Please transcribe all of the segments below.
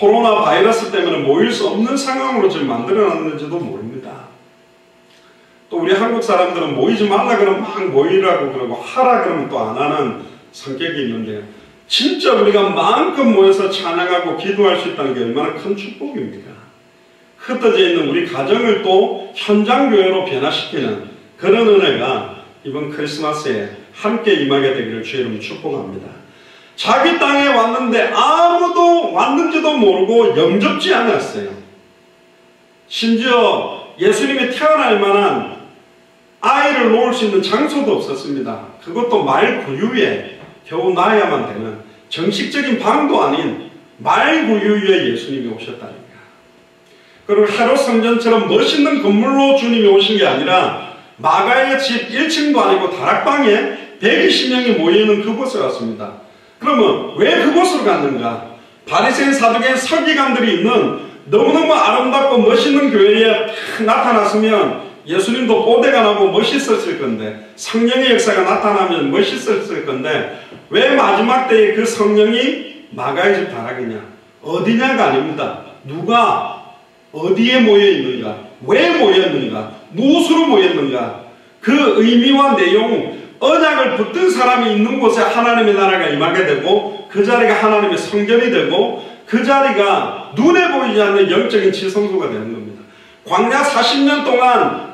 코로나 바이러스 때문에 모일 수 없는 상황으로 지금 만들어놨는지도 모릅니다. 또 우리 한국 사람들은 모이지 말라 그러면 막 모이라고 그러고 하라 그러면 또 안 하는 성격이 있는데, 진짜 우리가 마음껏 모여서 찬양하고 기도할 수 있다는 게 얼마나 큰 축복입니까? 흩어져 있는 우리 가정을 또 현장교회로 변화시키는 그런 은혜가 이번 크리스마스에 함께 임하게 되기를 주의 이름으로 축복합니다. 자기 땅에 왔는데 아무도 왔는지도 모르고 영접지 않았어요. 심지어 예수님이 태어날 만한 아이를 놓을 수 있는 장소도 없었습니다. 그것도 말 구유에 겨우 놔야만 되는 정식적인 방도 아닌 말 구유에 예수님이 오셨다니까. 그리고 헤롯 성전처럼 멋있는 건물로 주님이 오신 게 아니라 마가의 집 1층도 아니고 다락방에 120명이 모여있는 그곳에 왔습니다. 그러면 왜 그곳으로 갔는가? 바리새인 사두개인 서기관들이 있는 너무너무 아름답고 멋있는 교회에 나타났으면 예수님도 뽀대가 나고 멋있었을 건데, 성령의 역사가 나타나면 멋있었을 건데, 왜 마지막 때에 그 성령이 마가의 집 다락이냐? 어디냐가 아닙니다. 누가 어디에 모여있는가? 왜 모였는가? 무엇으로 모였는가? 그 의미와 내용, 언약을 붙든 사람이 있는 곳에 하나님의 나라가 임하게 되고, 그 자리가 하나님의 성전이 되고, 그 자리가 눈에 보이지 않는 영적인 지성소가 되는 겁니다. 광야 40년 동안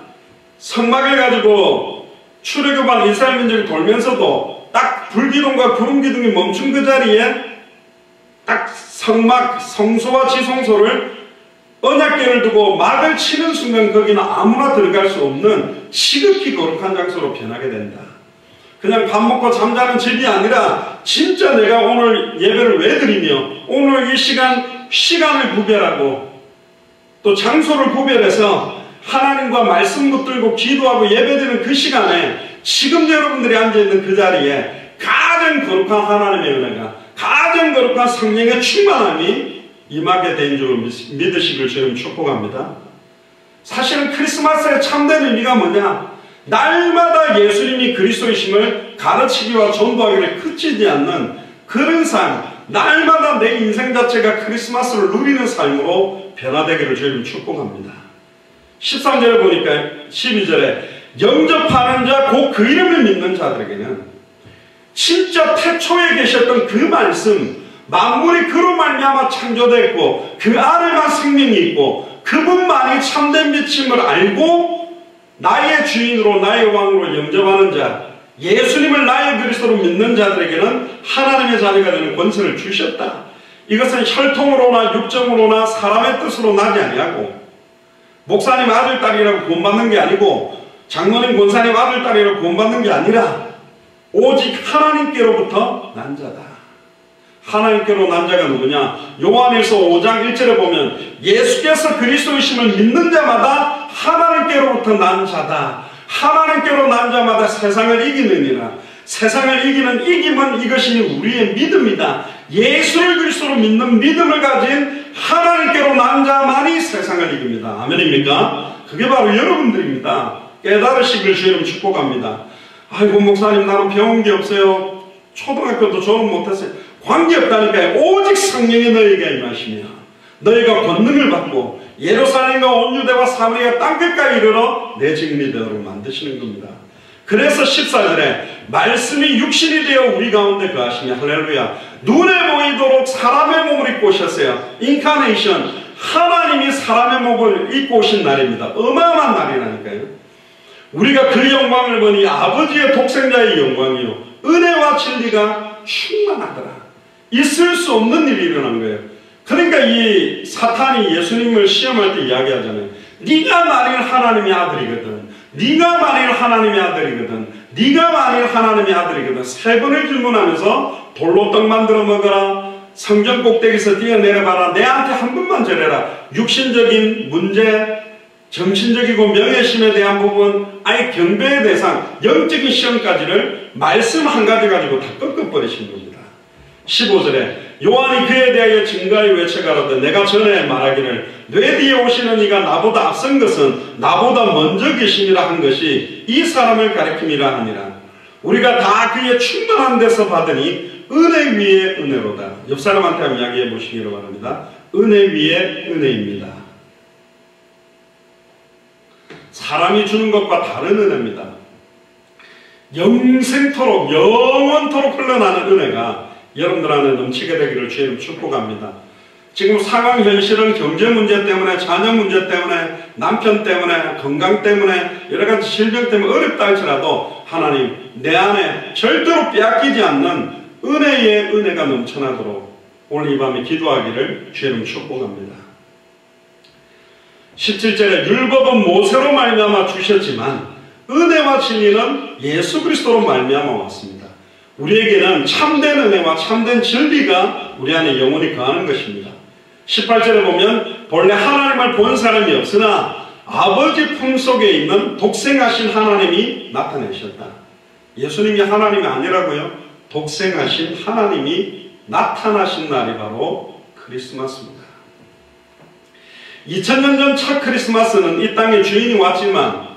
성막을 가지고 출애굽한 이스라엘 민족이 돌면서도 딱 불기둥과 구름기둥이 멈춘 그 자리에 딱 성막, 성소와 지성소를 언약궤를 두고 막을 치는 순간 거기는 아무나 들어갈 수 없는 지극히 거룩한 장소로 변하게 된다. 그냥 밥 먹고 잠자는 집이 아니라 진짜 내가 오늘 예배를 왜 드리며 오늘 이 시간을 구별하고 또 장소를 구별해서 하나님과 말씀 붙들고 기도하고 예배드리는 그 시간에 지금 여러분들이 앉아있는 그 자리에 가장 거룩한 하나님의 은혜가, 가장 거룩한 성령의 충만함이 임하게 된 줄 믿으시길 저는 축복합니다. 사실은 크리스마스의 참된 의미가 뭐냐? 날마다 예수님이 그리스도이심을 가르치기와 전도하기를 그치지 않는 그런 삶, 날마다 내 인생 자체가 크리스마스를 누리는 삶으로 변화되기를 저희는 축복합니다. 13절에 보니까 12절에 영접하는 자 곧 그 이름을 믿는 자들에게는 진짜 태초에 계셨던 그 말씀, 만물이 그로 말미암아 창조됐고 그 안에만 생명이 있고 그분만이 참된 빛임을 알고 나의 주인으로 나의 왕으로 영접하는 자, 예수님을 나의 그리스도로 믿는 자들에게는 하나님의 자녀가 되는 권세를 주셨다. 이것은 혈통으로나 육정으로나 사람의 뜻으로 나지 아니하고, 목사님 아들 딸이라고 구원받는 게 아니고, 장로님 권사님 아들 딸이라고 구원받는 게 아니라 오직 하나님께로부터 난 자다. 하나님께로 난 자가 누구냐? 요한일서 5장 1절에 보면 예수께서 그리스도이심을 믿는 자마다 하나님께로부터 난 자다. 하나님께로 난 자마다 세상을 이기느니라. 세상을 이기는 이김은 이것이 우리의 믿음이다. 예수를 그리스도로 믿는 믿음을 가진 하나님께로 난 자만이 세상을 이깁니다. 아멘입니까? 그게 바로 여러분들입니다. 깨달으시길 주님 축복합니다. 아이고 목사님 나는 배운 게 없어요. 초등학교도 졸업 못했어요. 관계없다니까요. 오직 성령이 너희에게 임하시며 너희가 권능을 받고 예루살렘과 온 유대와 사마리아 땅끝까지 이르러 내 증인이 되도록 만드시는 겁니다. 그래서 14절에 말씀이 육신이 되어 우리 가운데 거하시며 할렐루야, 눈에 보이도록 사람의 몸을 입고 오셨어요. 인카네이션, 하나님이 사람의 몸을 입고 오신 날입니다. 어마어마한 날이라니까요. 우리가 그 영광을 보니 아버지의 독생자의 영광이요 은혜와 진리가 충만하더라. 있을 수 없는 일이 일어난 거예요. 그러니까 이 사탄이 예수님을 시험할 때 이야기하잖아요. 네가 만일 하나님의 아들이거든, 네가 만일 하나님의 아들이거든, 네가 만일 하나님의 아들이거든, 세 번을 질문하면서 돌로 떡 만들어 먹어라, 성전 꼭대기에서 뛰어내려봐라, 내한테 한 번만 절해라. 육신적인 문제, 정신적이고 명예심에 대한 부분, 아예 경배의 대상, 영적인 시험까지를 말씀 한 가지 가지고 다 꺾어버리신 겁니다. 15절에 요한이 그에 대하여 증거하여 외쳐가로되 내가 전에 말하기를 뇌 뒤에 오시는 이가 나보다 앞선 것은 나보다 먼저 계심이라 한 것이 이 사람을 가리킴이라 하니라. 우리가 다 그의 충만한 데서 받으니 은혜 위에 은혜로다. 옆 사람한테 한번 이야기해 보시기를 바랍니다. 은혜 위에 은혜입니다. 사람이 주는 것과 다른 은혜입니다. 영생토록 영원토록 흘러나는 은혜가 여러분들 안에 넘치게 되기를 주님 축복합니다. 지금 상황 현실은 경제 문제 때문에, 자녀 문제 때문에, 남편 때문에, 건강 때문에, 여러 가지 질병 때문에 어렵다 할지라도 하나님 내 안에 절대로 빼앗기지 않는 은혜의 은혜가 넘쳐나도록 오늘 이 밤에 기도하기를 주님 축복합니다. 17절에 율법은 모세로 말미암아 주셨지만 은혜와 진리는 예수 그리스도로 말미암아 왔습니다. 우리에게는 참된 은혜와 참된 진리가 우리 안에 영원히 거하는 것입니다. 18절에 보면 본래 하나님을 본 사람이 없으나 아버지 품속에 있는 독생하신 하나님이 나타내셨다. 예수님이 하나님이 아니라고요? 독생하신 하나님이 나타나신 날이 바로 크리스마스입니다. 2000년 전 첫 크리스마스는 이 땅의 주인이 왔지만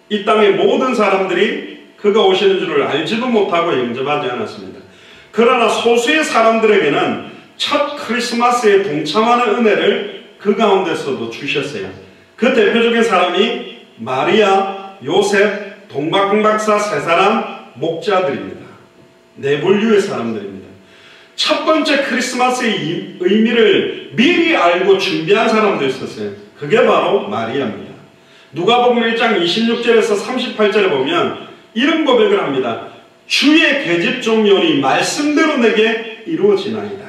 이 땅의 모든 사람들이 그가 오시는 줄을 알지도 못하고 영접하지 않았습니다. 그러나 소수의 사람들에게는 첫 크리스마스에 동참하는 은혜를 그 가운데서도 주셨어요. 그 대표적인 사람이 마리아, 요셉, 동방박사 세 사람 목자들입니다. 네 분류의 사람들입니다. 첫 번째 크리스마스의 의미를 미리 알고 준비한 사람도 있었어요. 그게 바로 마리아입니다. 누가복음 1장 26절에서 38절에 보면 이런 고백을 합니다. 주의 계집 종려니 말씀대로 내게 이루어지나이다.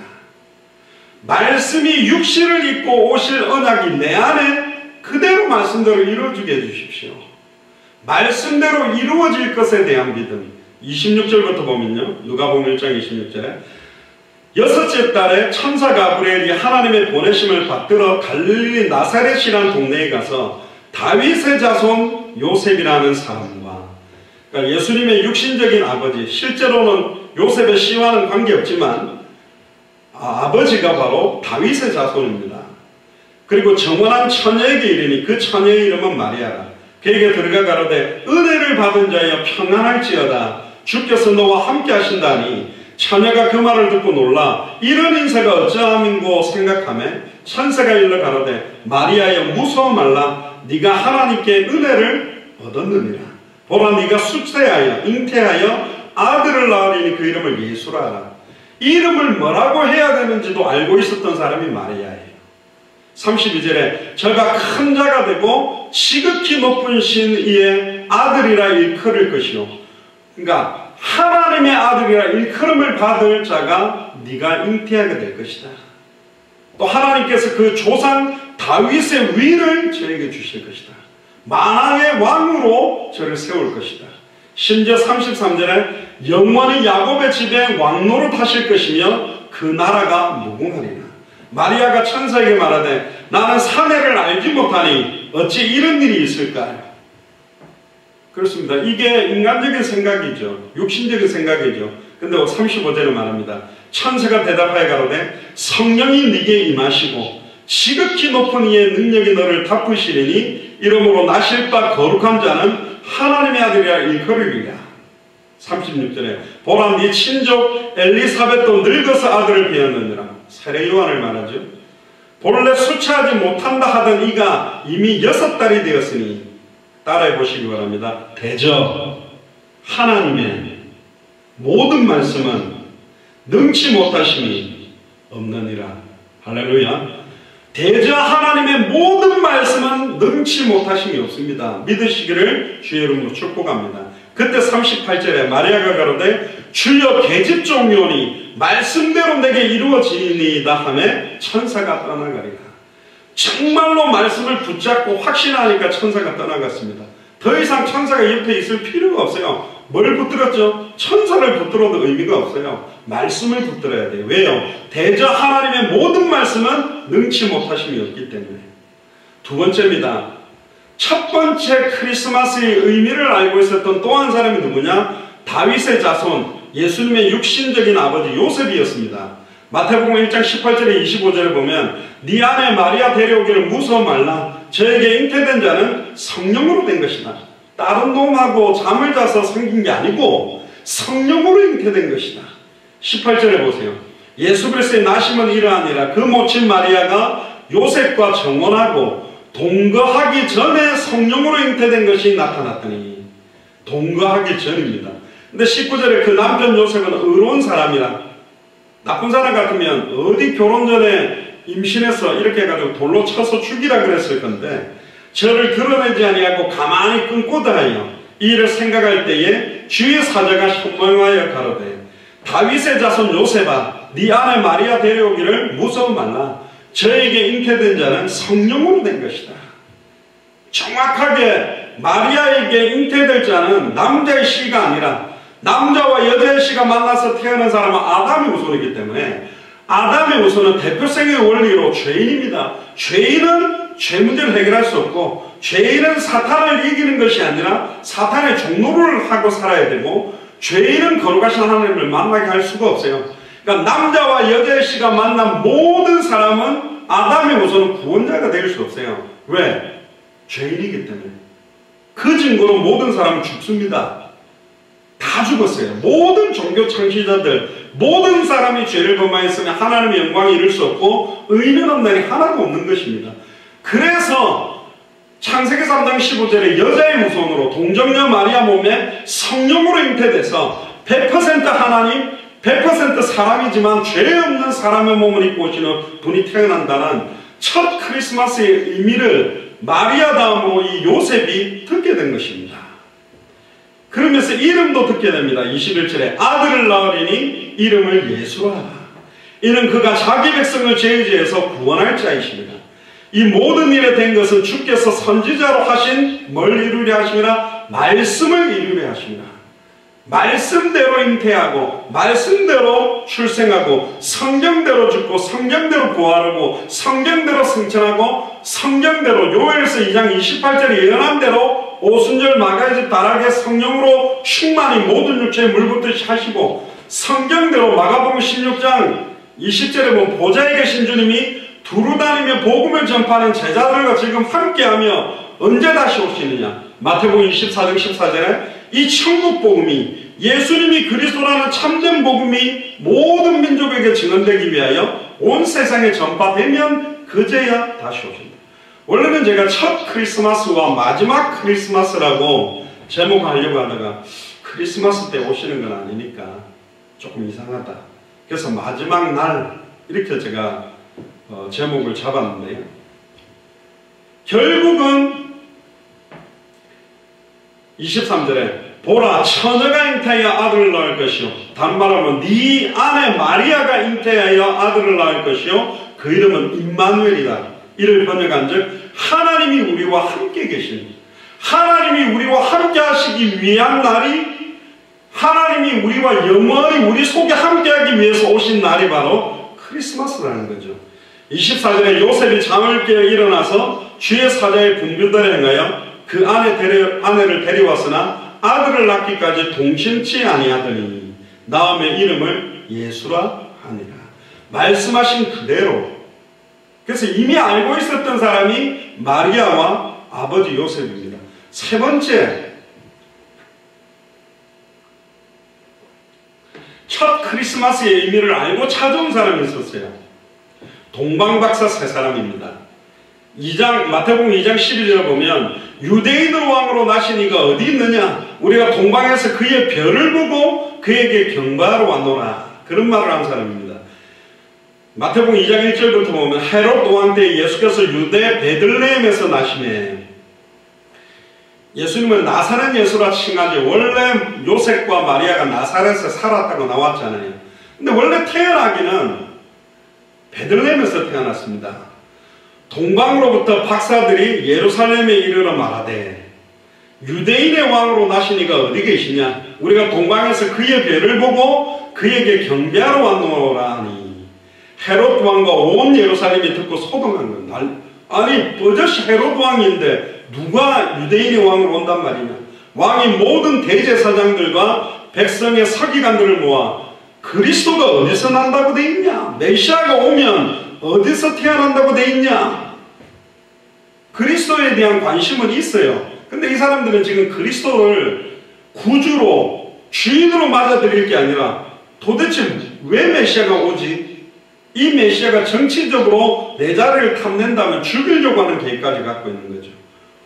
말씀이 육신을 입고 오실 언약이 내 안에 그대로 말씀대로 이루어지게 해주십시오. 말씀대로 이루어질 것에 대한 믿음. 26절부터 보면요. 누가복음 1장 26절에 여섯째 달에 천사 가브리엘이 하나님의 보내심을 받들어 갈릴리 나사렛이라는 동네에 가서 다윗의 자손 요셉이라는 사람과, 그러니까 예수님의 육신적인 아버지, 실제로는 요셉의 씨와는 관계없지만 아버지가 바로 다윗의 자손입니다. 그리고 정원한 처녀에게 이르니 그 처녀의 이름은 마리아라. 그에게 들어가 가로되 은혜를 받은 자여 평안할지어다. 주께서 너와 함께 하신다니. 처녀가 그 말을 듣고 놀라 이런 인사가 어찌함인고 생각하며 천사가 일러 가로되 마리아여 무서워 말라. 네가 하나님께 은혜를 얻었느니라. 보라 네가 숫세하여 잉태하여 아들을 낳으리니 그 이름을 예수라 하라. 이름을 뭐라고 해야 되는지도 알고 있었던 사람이 마리아예요. 32절에 저가 큰 자가 되고 지극히 높은 신이의 아들이라 일컬을 것이요. 그러니까 하나님의 아들이라 일컬음을 받을 자가 네가 잉태하게 될 것이다. 또 하나님께서 그 조상 다윗의 위를 저에게 주실 것이다. 만왕의 왕으로 저를 세울 것이다. 심지어 33절에 영원히 야곱의 집에 왕노릇 하실 것이며 그 나라가 무궁하리라. 마리아가 천사에게 말하되 나는 사내를 알지 못하니 어찌 이런 일이 있을까요? 그렇습니다. 이게 인간적인 생각이죠. 육신적인 생각이죠. 근데 35절에 말합니다. 천사가 대답하여 가로되 성령이 네게 임하시고 지극히 높은 이의 능력이 너를 덮으시리니 이러므로 나실 바 거룩한 자는 하나님의 아들이라 일컬으리라. 36절에 보라 네 친족 엘리사벳도 늙어서 아들을 배었느니라. 세례 요한을 말하죠. 본래 수치하지 못한다 하던 이가 이미 6달이 되었으니 따라해 보시기 바랍니다. 대저 하나님의 모든 말씀은 능치 못하심이 없느니라. 할렐루야. 대저 하나님의 모든 말씀은 능치 못하심이 없습니다. 믿으시기를 주의 이름으로 축복합니다. 그때 38절에 마리아가 가로되 주여 계집 종료니 말씀대로 내게 이루어지니이다 하매 천사가 떠나가리라. 정말로 말씀을 붙잡고 확신하니까 천사가 떠나갔습니다. 더 이상 천사가 옆에 있을 필요가 없어요. 뭘 붙들었죠? 천사를 붙들어도 의미가 없어요. 말씀을 붙들어야 돼요. 왜요? 대저 하나님의 모든 말씀은 능치 못하심이 없기 때문에. 두 번째입니다. 첫 번째 크리스마스의 의미를 알고 있었던 또 한 사람이 누구냐? 다윗의 자손, 예수님의 육신적인 아버지 요셉이었습니다. 마태복음 1장 18절에 25절에 보면 네 안에 마리아 데려오기를 무서워 말라. 저에게 잉태된 자는 성령으로 된 것이다. 다른 놈하고 잠을 자서 생긴 게 아니고 성령으로 잉태된 것이다. 18절에 보세요. 예수 그리스도의 나심은 이러하니라. 그 모친 마리아가 요셉과 정혼하고 동거하기 전에 성령으로 잉태된 것이 나타났더니. 동거하기 전입니다. 근데 19절에 그 남편 요셉은 의로운 사람이라. 나쁜 사람 같으면 어디 결혼 전에 임신해서 이렇게 해가지고 돌로 쳐서 죽이라 그랬을 건데, 저를 드러내지 아니하고 가만히 끊고다 하여 이 일을 생각할 때에 주의 사자가 현명하여 가로되, 다윗의 자손 요셉아, 네 아내 마리아 데려오기를 무서워 말라. 저에게 잉태된 자는 성령으로 된 것이다. 정확하게 마리아에게 잉태될 자는 남자의 씨가 아니라 남자와 여자의 씨가 만나서 태어난 사람은 아담의 후손이기 때문에, 아담의 후손은 대표성의 원리로 죄인입니다. 죄인은 죄 문제를 해결할 수 없고, 죄인은 사탄을 이기는 것이 아니라 사탄의 종노릇을 하고 살아야 되고, 죄인은 거룩하신 하나님을 만나게 할 수가 없어요. 그러니까 남자와 여자의 씨가 만난 모든 사람은 아담의 후손은 구원자가 될 수 없어요. 왜? 죄인이기 때문에. 그 증거로 모든 사람은 죽습니다. 다 죽었어요. 모든 종교 창시자들, 모든 사람이 죄를 범하였으면 하나님의 영광을 이룰 수 없고 의인은 없나니 하나도 없는 것입니다. 그래서 창세기 3장 15절에 여자의 후손으로 동정녀 마리아 몸에 성령으로 잉태돼서 100% 하나님, 100% 사람이지만 죄 없는 사람의 몸을 입고 오시는 분이 태어난다는 첫 크리스마스의 의미를 마리아 다음으로 이 요셉이 듣게 된 것입니다. 그러면서 이름도 듣게 됩니다. 21절에 아들을 낳으리니 이름을 예수라 하라. 이는 그가 자기 백성을 죄지에서 구원할 자이십니다. 이 모든 일에 된 것은 주께서 선지자로 하신 뭘 이루려 하심이라? 말씀을 이루려 하심이라. 말씀대로 잉태하고 말씀대로 출생하고 성경대로 죽고 성경대로 부활하고 성경대로 승천하고 성경대로 요엘서 2장 28절에 예언한 대로 오순절 마가의 다락에 성령으로 충만히 모든 육체에 물붓듯이 하시고, 성경대로 마가복음 16장 20절에 보면 보좌에 계신 주님이 두루 다니며 복음을 전파하는 제자들과 지금 함께하며 언제 다시 오시느냐. 마태복음 24장 14절에 이 천국 복음이, 예수님이 그리스도라는 참된 복음이 모든 민족에게 증언되기 위하여 온 세상에 전파되면 그제야 다시 오신다. 원래는 제가 첫 크리스마스와 마지막 크리스마스라고 제목하려고 하다가 크리스마스 때 오시는 건 아니니까 조금 이상하다. 그래서 마지막 날 이렇게 제가 제목을 잡았는데요. 결국은 23절에 보라 처녀가 잉태하여 아들을 낳을 것이요, 다른 말하면 네 아내 마리아가 잉태하여 아들을 낳을 것이요 그 이름은 임마누엘이다. 이를 번역한즉 하나님이 우리와 함께 계신, 하나님이 우리와 함께 하시기 위한 날이, 하나님이 우리와 영원히 우리 속에 함께하기 위해서 오신 날이 바로 크리스마스라는 거죠. 24절에 요셉이 잠을 깨어 일어나서 주의 사자의 분별대로 행하여 그 아내를 데려왔으나 아들을 낳기까지 동침치 아니하더니 다음에 이름을 예수라 하니라. 말씀하신 그대로. 그래서 이미 알고 있었던 사람이 마리아와 아버지 요셉입니다. 세 번째, 첫 크리스마스의 의미를 알고 찾아온 사람이 있었어요. 동방박사 세 사람입니다. 마태복음 2장 12절에 보면 유대인의 왕으로 나신 이가 어디 있느냐? 우리가 동방에서 그의 별을 보고 그에게 경배하러 왔노라. 그런 말을 한 사람입니다. 마태복음 2장 1절부터 보면 헤롯 왕 때 예수께서 유대 베들레헴에서 나시매, 예수님은 나사렛 예수라 칭하지 원래 요셉과 마리아가 나사렛에 살았다고 나왔잖아요. 근데 원래 태어나기는 베들레헴에서 태어났습니다. 동방으로부터 박사들이 예루살렘에 이르러 말하되 유대인의 왕으로 나신 이가 어디 계시냐? 우리가 동방에서 그의 별을 보고 그에게 경배하러 왔노라 하니 헤롯 왕과 온 예루살렘이 듣고 소동한 건, 아니 버젓이 헤롯 왕인데 누가 유대인의 왕으로 온단 말이냐. 왕이 모든 대제사장들과 백성의 서기관들을 모아 그리스도가 어디서 난다고 돼 있냐, 메시아가 오면 어디서 태어난다고 돼 있냐, 그리스도에 대한 관심은 있어요. 근데 이 사람들은 지금 그리스도를 구주로 주인으로 맞아들일 게 아니라 도대체 왜 메시아가 오지? 이 메시아가 정치적으로 내 자리를 탐낸다면 죽이려고 하는 계획까지 갖고 있는 거죠.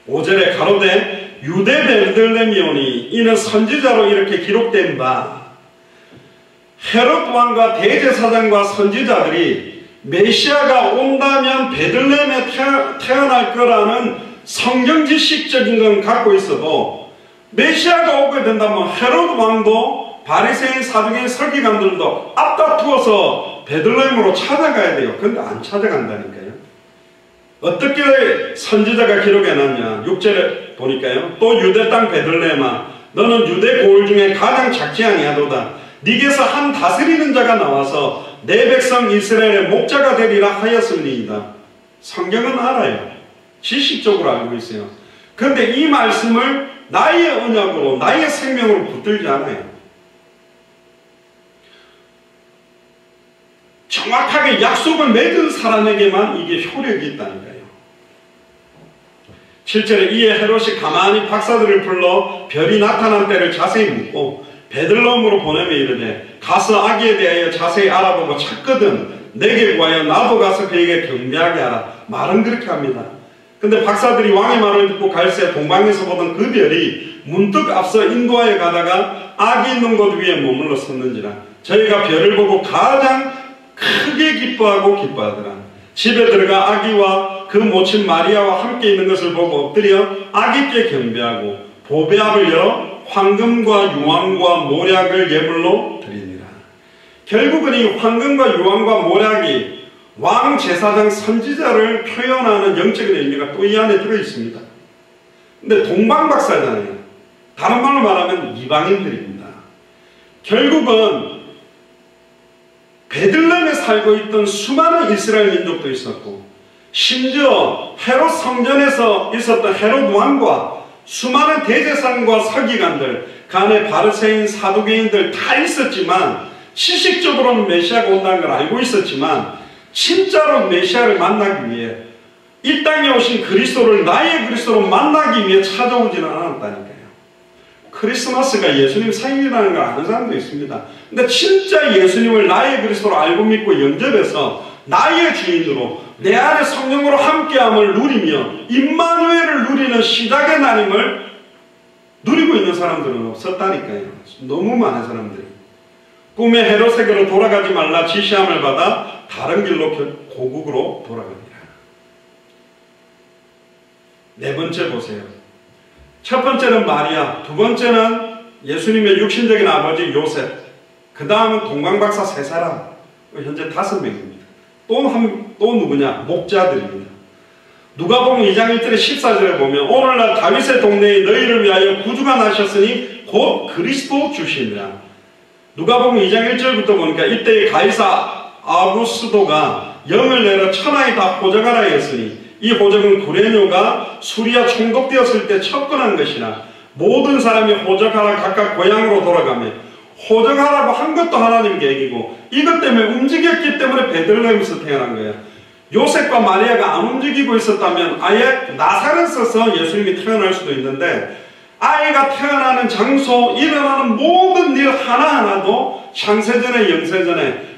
5절에 가로되 유대 베들레헴이오니 이는 선지자로 이렇게 기록된 바 헤롯 왕과 대제사장과 선지자들이 메시아가 온다면 베들레헴에 태어날 거라는 성경지식적인 건 갖고 있어도 메시아가 오게 된다면 헤롯 왕도 바리새인 사두개인 서기관들도 앞다투어서 베들레헴으로 찾아가야 돼요. 근데 안 찾아간다니까요. 어떻게 선지자가 기록해놨냐. 6절에 보니까요. 또 유대 땅 베들레헴아 너는 유대 고을 중에 가장 작지 아니하도다. 네게서 한 다스리는 자가 나와서 내 백성 이스라엘의 목자가 되리라 하였음이니이다. 성경은 알아요. 지식적으로 알고 있어요. 그런데 이 말씀을 나의 언약으로 나의 생명으로 붙들지 않아요. 정확하게 약속을 맺은 사람에게만 이게 효력이 있다니까요. 7절에 이에 헤롯이 가만히 박사들을 불러 별이 나타난 때를 자세히 묻고 베들레헴으로 보내며 이르되 가서 아기에 대하여 자세히 알아보고 찾거든 내게 구하여 나도 가서 그에게 경배하게 하라. 말은 그렇게 합니다. 근데 박사들이 왕의 말을 듣고 갈새 동방에서 보던 그 별이 문득 앞서 인도하여 가다가 아기 있는 곳 위에 머물러 섰는지라 저희가 별을 보고 가장 크게 기뻐하더라. 집에 들어가 아기와 그 모친 마리아와 함께 있는 것을 보고 엎드려 아기께 경배하고 보배압을 열어 황금과 유황과 모략을 예물로 드리니라. 결국은 이 황금과 유황과 모략이 왕 제사장 선지자를 표현하는 영적인 의미가 또 이 안에 들어있습니다. 근데 동방박사잖아요. 다른 말로 말하면 이방인들입니다. 결국은 베들레헴에 살고 있던 수많은 이스라엘 민족도 있었고 심지어 헤롯 성전에서 있었던 헤롯 왕과 수많은 대제사장과 서기관들 그 안에 바리새인 사두개인들 다 있었지만 지식적으로는 메시아가 온다는 걸 알고 있었지만 진짜로 메시아를 만나기 위해 이 땅에 오신 그리스도를 나의 그리스도로 만나기 위해 찾아오지는 않았다니까요. 크리스마스가 예수님 생일이라는 걸 아는 사람도 있습니다. 근데 진짜 예수님을 나의 그리스도로 알고 믿고 영접해서 나의 주인으로 내 안에 성령으로 함께함을 누리며 임마누엘을 누리는 시작의 날임을 누리고 있는 사람들은 없었다니까요. 너무 많은 사람들이 꿈에 헤롯에게로 돌아가지 말라 지시함을 받아 다른 길로 고국으로 돌아갑니다. 네 번째 보세요. 첫 번째는 마리아, 두 번째는 예수님의 육신적인 아버지 요셉, 그 다음은 동방박사 세 사람, 현재 5명입니다. 또 누구냐? 목자들입니다. 누가복음 2장 1절에 14절에 보면 오늘날 다윗의 동네에 너희를 위하여 구주가 나셨으니 곧 그리스도 주시니라. 누가복음 2장 1절부터 보니까 이때의 가이사 아구스도가 영을 내려 천하에 다 호적하라 했으니 이 호적은 구레뇨가 수리아 총독되었을 때 첩권한 것이라 모든 사람이 호적하라 각각 고향으로 돌아가며 호적하라고 한 것도 하나님 계획이고 이것 때문에 움직였기 때문에 베들레헴에서 태어난 거예요. 요셉과 마리아가 안 움직이고 있었다면 아예 나사렛에서 예수님이 태어날 수도 있는데 아이가 태어나는 장소, 일어나는 모든 일 하나하나도 창세전에 영세전에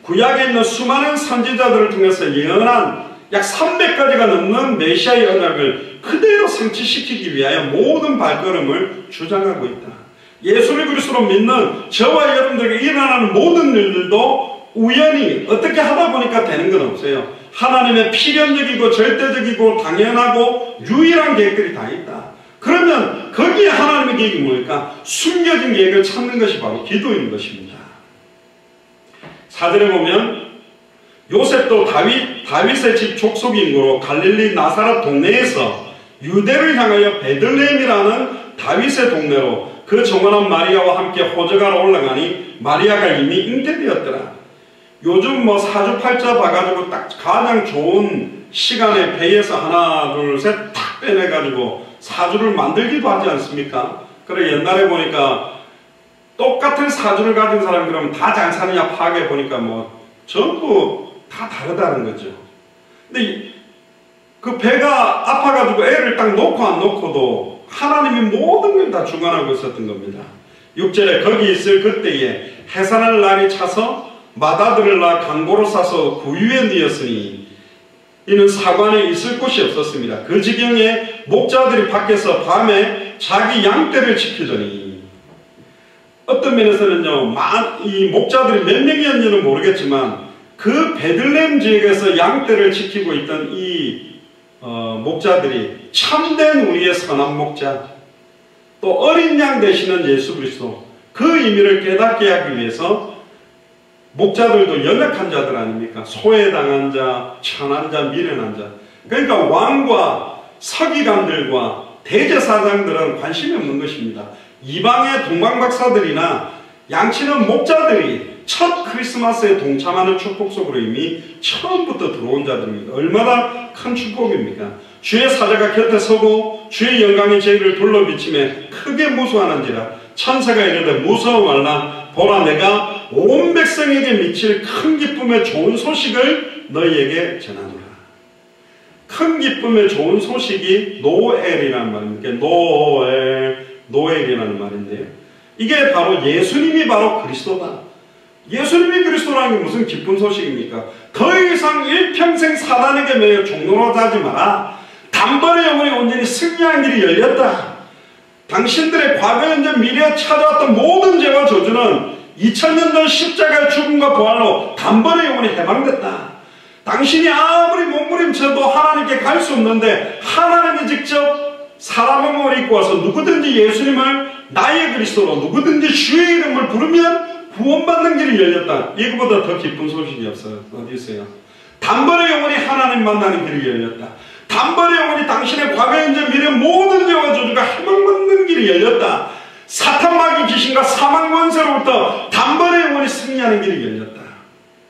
구약에 있는 수많은 선지자들을 통해서 예언한 약 300가지가 넘는 메시아의 언약을 그대로 성취시키기 위하여 모든 발걸음을 주장하고 있다. 예수를 그리스도로 믿는 저와 여러분들에게 일어나는 모든 일들도 우연히 어떻게 하다 보니까 되는 건 없어요. 하나님의 필연적이고 절대적이고 당연하고 유일한 계획들이 다 있다. 그러면 거기에 하나님의 계획이 뭘까? 숨겨진 계획을 찾는 것이 바로 기도인 것입니다. 4절에 보면 요셉도 다윗의 집 족속인으로 갈릴리 나사렛 동네에서 유대를 향하여 베들레헴이라는 다윗의 동네로 그 정원한 마리아와 함께 호적하러 올라가니 마리아가 이미 잉태되었더라. 요즘 사주팔자 봐가지고 딱 가장 좋은 시간에 배에서 하나 둘 셋 탁 빼내가지고 사주를 만들기도 하지 않습니까? 그래 옛날에 보니까 똑같은 사주를 가진 사람 그러면 다 잘 사느냐 파악해 보니까 전부 다 다르다는 거죠. 근데 그 배가 아파가지고 애를 딱 놓고 안 놓고도 하나님이 모든 걸 다 주관하고 있었던 겁니다. 6절에 거기 있을 그때에 해산할 날이 차서 맏아들을 낳아 강고로 싸서 구유에 뉘었으니 이는 사관에 있을 곳이 없었습니다. 그 지경에 목자들이 밖에서 밤에 자기 양떼를 지키더니, 어떤 면에서는요, 이 목자들이 몇 명이었는지는 모르겠지만 그 베들레헴 지역에서 양떼를 지키고 있던 이 목자들이 참된 우리의 선한 목자, 또 어린 양 되시는 예수 그리스도, 그 의미를 깨닫게 하기 위해서 목자들도 연약한 자들 아닙니까? 소외당한 자, 천한 자, 미련한 자. 그러니까 왕과 서기관들과 대제사장들은 관심이 없는 것입니다. 이방의 동방박사들이나 양치는 목자들이 첫 크리스마스에 동참하는 축복 속으로 이미 처음부터 들어온 자들입니다. 얼마나 큰 축복입니까? 주의 사자가 곁에 서고 주의 영광이 저희를 둘러비치며 크게 무수하는지라. 천사가 이르되 무서워 말라. 보라, 내가 온 백성에게 미칠 큰 기쁨의 좋은 소식을 너희에게 전하노라. 큰 기쁨의 좋은 소식이 노엘이라는 말입니다. 노엘이라는 말인데요, 이게 바로 예수님이 바로 그리스도다. 예수님이 그리스도라는 게 무슨 기쁜 소식입니까? 더 이상 일평생 사단에게 매여 종로로 하지 마라. 단번에 영원히 온전히 승리한 길이 열렸다. 당신들의 과거, 현재, 미래에 찾아왔던 모든 죄와 저주는 2000년 전 십자가의 죽음과 부활로 단번에 영원히 해방됐다. 당신이 아무리 몸부림쳐도 하나님께 갈 수 없는데 하나님이 직접 사람의 몸을 입고 와서 누구든지 예수님을 나의 그리스도로, 누구든지 주의 이름을 부르면 구원받는 길이 열렸다. 이거보다 더 기쁜 소식이 없어요. 어디 있어요? 단번에 영원히 하나님 만나는 길이 열렸다. 단번에 영원히 당신의 과거, 현재, 미래 모든 죄와 저주가 해방받는 길이 열렸다. 사탄, 마귀, 귀신과 사망 권세로부터 단번에 영원히 승리하는 길이 열렸다.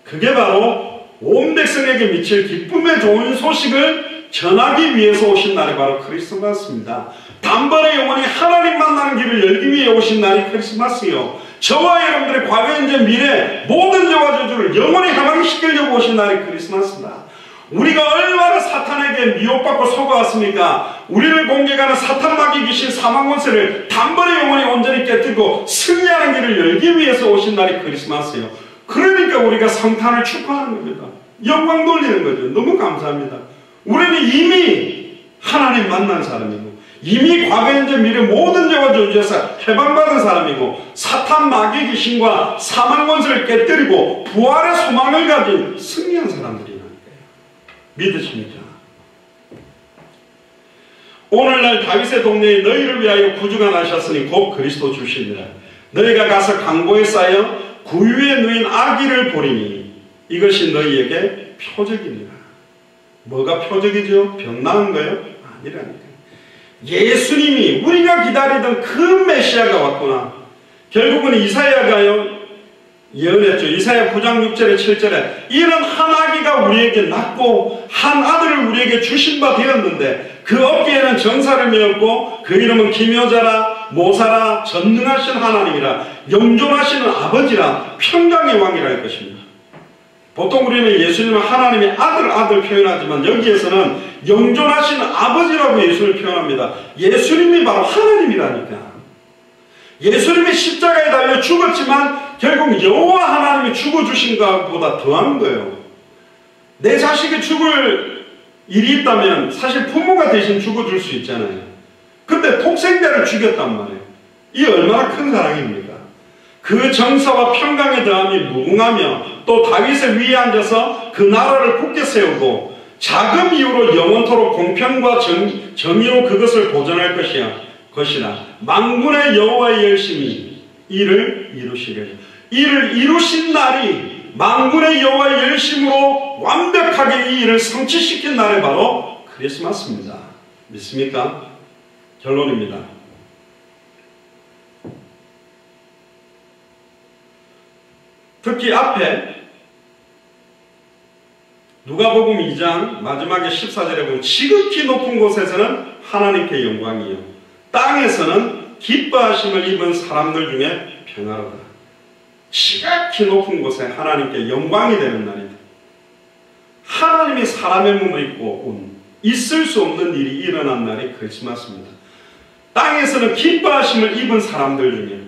그게 바로 온 백성에게 미칠 기쁨의 좋은 소식을 전하기 위해서 오신 날이 바로 크리스마스입니다. 단번에 영원히 하나님 만나는 길을 열기 위해 오신 날이 크리스마스요, 저와 여러분들의 과거, 현재, 미래 모든 죄와 저주를 영원히 해방시키려고 오신 날이 크리스마스다. 우리가 얼마나 사탄에게 미혹받고 속아왔습니까? 우리를 공격하는 사탄, 마귀, 귀신, 사망 권세를 단번에 영원히 온전히 깨뜨리고 승리하는 길을 열기 위해서 오신 날이 크리스마스예요. 그러니까 우리가 성탄을 축하하는 겁니다. 영광 돌리는 거죠. 너무 감사합니다. 우리는 이미 하나님 만난 사람이고, 이미 과거, 현재, 미래 모든 죄와 저주에서 해방받은 사람이고, 사탄, 마귀, 귀신과 사망 권세를 깨뜨리고 부활의 소망을 가진 승리한 사람들이라는 거예요. 믿으십니까? 오늘날 다윗의 동네에 너희를 위하여 구주가 나셨으니 곧 그리스도 주시니라. 너희가 가서 강보에 쌓여 구유에 누인 아기를 보리니 이것이 너희에게 표적이니라. 뭐가 표적이죠? 병 나은 거요? 아니라니까요. 예수님이, 우리가 기다리던 그 메시아가 왔구나. 결국은 이사야가요 예언했죠. 이사야 9장 6절에 7절에 이런 한 아기가 우리에게 낳고 한 아들을 우리에게 주신 바 되었는데 그 어깨에는 정사를 메었고 그 이름은 기묘자라, 모사라, 전능하신 하나님이라, 영존하시는 아버지라, 평강의 왕이라 할 것입니다. 보통 우리는 예수님을 하나님의 아들 표현하지만 여기에서는 영존하시는 아버지라고 예수를 표현합니다. 예수님이 바로 하나님이라니까. 예수님이 십자가에 달려 죽었지만 결국 여호와 하나님이 죽어주신 것보다 더한 거예요. 내 자식이 죽을 일이 있다면 사실 부모가 대신 죽어줄 수 있잖아요. 근데 독생자를 죽였단 말이에요. 이 얼마나 큰 사랑입니까? 그 정사와 평강의 더함이 무궁하며 또 다윗의 위에 앉아서 그 나라를 굳게 세우고 자금 이후로 영원토록 공평과 정의로 그것을 보존할 것이라. 만군의 여호와의 열심히 이를 이루시리라. 이를 이루신 날이 만군의 여호와의 열심으로 완벽하게 이 일을 성취시킨 날이 바로 크리스마스입니다. 믿습니까? 결론입니다. 특히 앞에 누가복음 2장 마지막에 14절에 보면 지극히 높은 곳에서는 하나님께 영광이요 땅에서는 기뻐하심을 입은 사람들 중에 평화로다. 지극히 높은 곳에 하나님께 영광이 되는 날이다. 하나님이 사람의 몸을 입고 온 있을 수 없는 일이 일어난 날이 크리스마스입니다. 땅에서는 기뻐하심을 입은 사람들 중에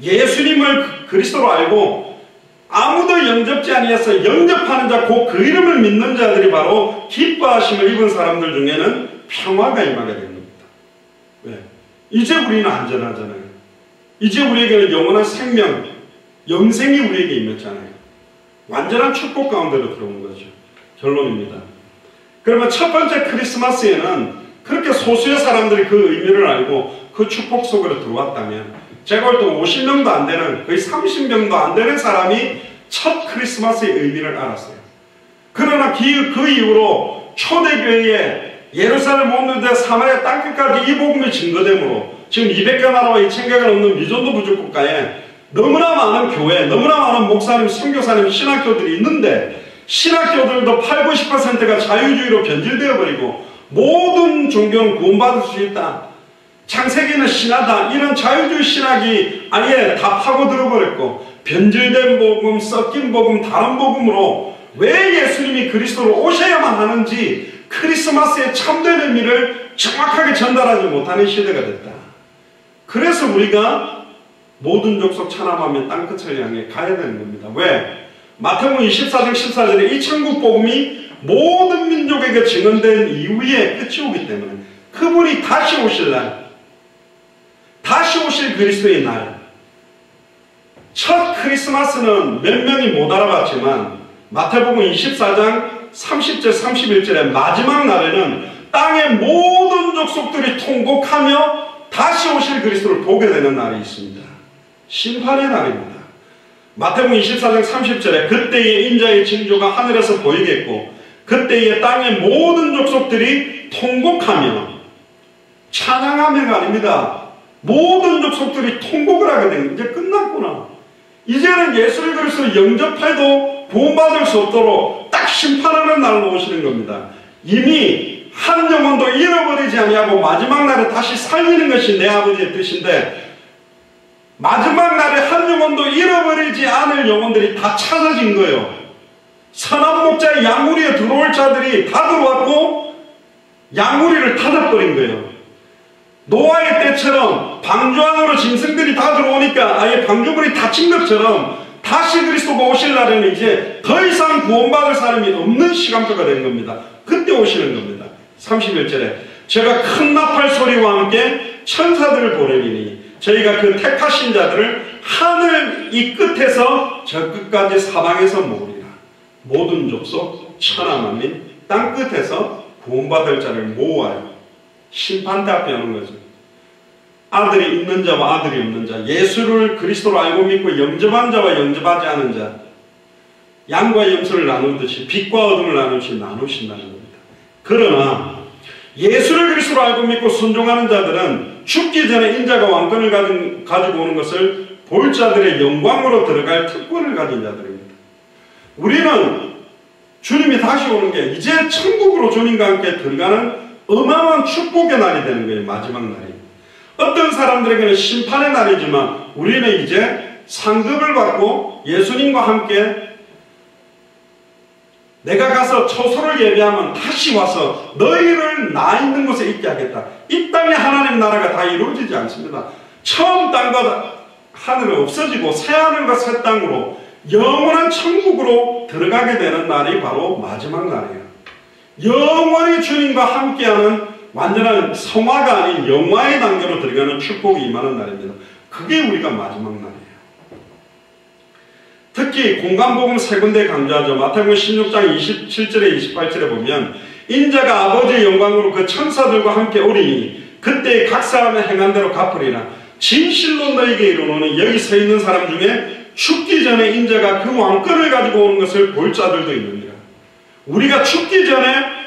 예수님을 그리스도로 알고 아무도 영접지 아니해서 영접하는 자 곧 그 이름을 믿는 자들이 바로 기뻐하심을 입은 사람들 중에는 평화가 임하게 된 겁니다. 왜? 이제 우리는 안전하잖아요. 이제 우리에게는 영원한 생명, 영생이 우리에게 임했잖아요. 완전한 축복 가운데로 들어온 거죠. 결론입니다. 그러면 첫 번째 크리스마스에는 그렇게 소수의 사람들이 그 의미를 알고 그 축복 속으로 들어왔다면, 제가 볼 때 50명도 안 되는, 거의 30명도 안 되는 사람이 첫 크리스마스의 의미를 알았어요. 그러나 그 이후로 초대교회에 예루살렘 온 유대 사마리아 땅끝까지 이 복음이 증거되므로 지금 200개 나라와 2000개가 넘는 미전도 부족 국가에 너무나 많은 교회, 너무나 많은 목사님, 선교사님, 신학교들이 있는데, 신학교들도 80, 90%가 자유주의로 변질되어 버리고 모든 종교는 구원받을 수 있다, 창세기는 신하다, 이런 자유주의 신학이 아예 다 파고들어 버렸고 변질된 복음, 섞인 복음, 다른 복음으로 왜 예수님이 그리스도로 오셔야만 하는지 크리스마스의 참된 의미를 정확하게 전달하지 못하는 시대가 됐다. 그래서 우리가 모든 족속 찬양하며 땅끝을 향해 가야 되는 겁니다. 왜? 마태복음 24장 14절에 이 천국 복음이 모든 민족에게 증언된 이후에 끝이 오기 때문에, 그분이 다시 오실 날, 다시 오실 그리스도의 날, 첫 크리스마스는 몇 명이 못 알아봤지만 마태복음 24장 30절 31절의 마지막 날에는 땅의 모든 족속들이 통곡하며 다시 오실 그리스도를 보게 되는 날이 있습니다. 심판의 날입니다. 마태복음 24장 30절에 그때의 인자의 징조가 하늘에서 보이겠고 그때의 땅의 모든 족속들이 통곡하며, 찬양하며가 아닙니다. 모든 족속들이 통곡을 하게 된, 이제 끝났구나. 이제는 예수를 그리스도 영접해도 구원받을 수 없도록 딱 심판하는 날로 오시는 겁니다. 이미 한 영혼도 잃어버리지 아니하고 마지막 날에 다시 살리는 것이 내 아버지의 뜻인데, 마지막 날에 한 영혼도 잃어버리지 않을 영혼들이 다 찾아진 거예요. 선한 목자의 양무리에 들어올 자들이 다 들어왔고 양무리를 닫아버린 거예요. 노아의 때처럼 방주 안으로 짐승들이 다 들어오니까 아예 방주문이 닫힌 것처럼 다시 그리스도가 오실 날에는 이제 더 이상 구원받을 사람이 없는 시간표가 되는 겁니다. 그때 오시는 겁니다. 31절에 제가 큰 나팔 소리와 함께 천사들을 보내리니 저희가 그 택하신 자들을 하늘 이 끝에서 저 끝까지 사방에서 모으리라. 모든 족속 천하 만민 땅 끝에서 구원받을 자를 모아요. 심판대 앞에 오는 거죠. 아들이 있는 자와 아들이 없는 자, 예수를 그리스도로 알고 믿고 영접한 자와 영접하지 않은 자, 양과 염소를 나누듯이 빛과 어둠을 나누신다는 겁니다. 그러나 예수를 그리스도로 알고 믿고 순종하는 자들은 죽기 전에 인자가 왕권을 가지고 오는 것을 볼 자들의 영광으로 들어갈 특권을 가진 자들입니다. 우리는 주님이 다시 오는 게 이제 천국으로 주님과 함께 들어가는 어마어마한 축복의 날이 되는 거예요. 마지막 날이. 어떤 사람들에게는 심판의 날이지만 우리는 이제 상급을 받고 예수님과 함께 내가 가서 초소를 예배하면 다시 와서 너희를 나 있는 곳에 있게 하겠다. 이 땅에 하나님 나라가 다 이루어지지 않습니다. 처음 땅과 하늘은 없어지고 새 하늘과 새 땅으로 영원한 천국으로 들어가게 되는 날이 바로 마지막 날이에요. 영원히 주님과 함께하는 완전한 성화가 아닌 영화의 단계로 들어가는 축복이 임하는 날입니다. 그게 우리가 마지막 날이에요. 특히 공간복음 세 군데 강조하죠. 마태복음 16장 27절에 28절에 보면 인자가 아버지의 영광으로 그 천사들과 함께 오리니 그때 각 사람의 행한 대로 갚으리라. 진실로 너에게 이르노니 여기 서 있는 사람 중에 죽기 전에 인자가 그 왕권을 가지고 오는 것을 볼 자들도 있느니라. 우리가 죽기 전에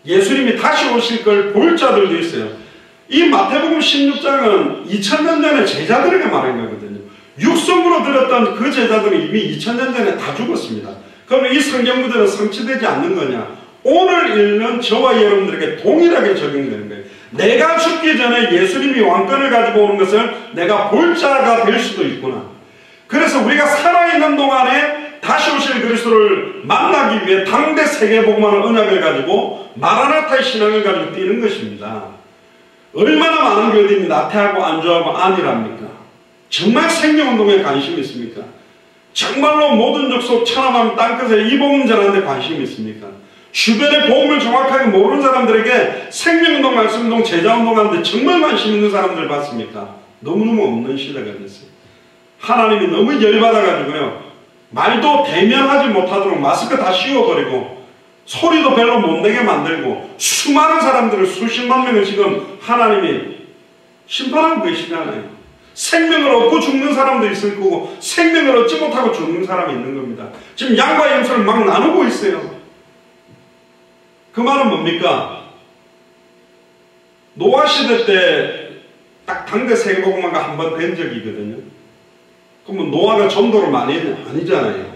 예수님이 다시 오실 걸 볼 자들도 있어요. 이 마태복음 16장은 2000년 전에 제자들에게 말한 거거든요. 육성으로 들었던 그 제자들은 이미 2000년 전에 다 죽었습니다. 그러면 이 성경 구절은 성취되지 않는 거냐? 오늘 읽는 저와 여러분들에게 동일하게 적용되는 거예요. 내가 죽기 전에 예수님이 왕권을 가지고 오는 것을 내가 볼 자가 될 수도 있구나. 그래서 우리가 살아있는 동안에 다시 오실 그리스도를 만나기 위해 당대 세계복음하는 언약을 가지고 마라나타의 신앙을 가지고 뛰는 것입니다. 얼마나 많은 교회들이 나태하고 안주하고 안일합니까? 정말 생명운동에 관심이 있습니까? 정말로 모든 족속 천하만 땅끝에 이 복음 전하는 데 관심이 있습니까? 주변의 복음을 정확하게 모르는 사람들에게 생명운동, 말씀운동, 제자운동 하는데 정말 관심 있는 사람들 봤습니까? 너무너무 없는 시대가 됐어요. 하나님이 너무 열받아가지고요, 말도 대면하지 못하도록 마스크 다 씌워버리고 소리도 별로 못 내게 만들고 수많은 사람들을, 수십만 명을 지금 하나님이 심판하고 계시잖아요. 생명을 얻고 죽는 사람도 있을 거고 생명을 얻지 못하고 죽는 사람이 있는 겁니다. 지금 양과 염소를 막 나누고 있어요. 그 말은 뭡니까? 노아 시대 때 딱 당대 세계복음화가 한 번 된 적이 있거든요. 그러면 노아가 전도를 많이 했냐? 아니잖아요.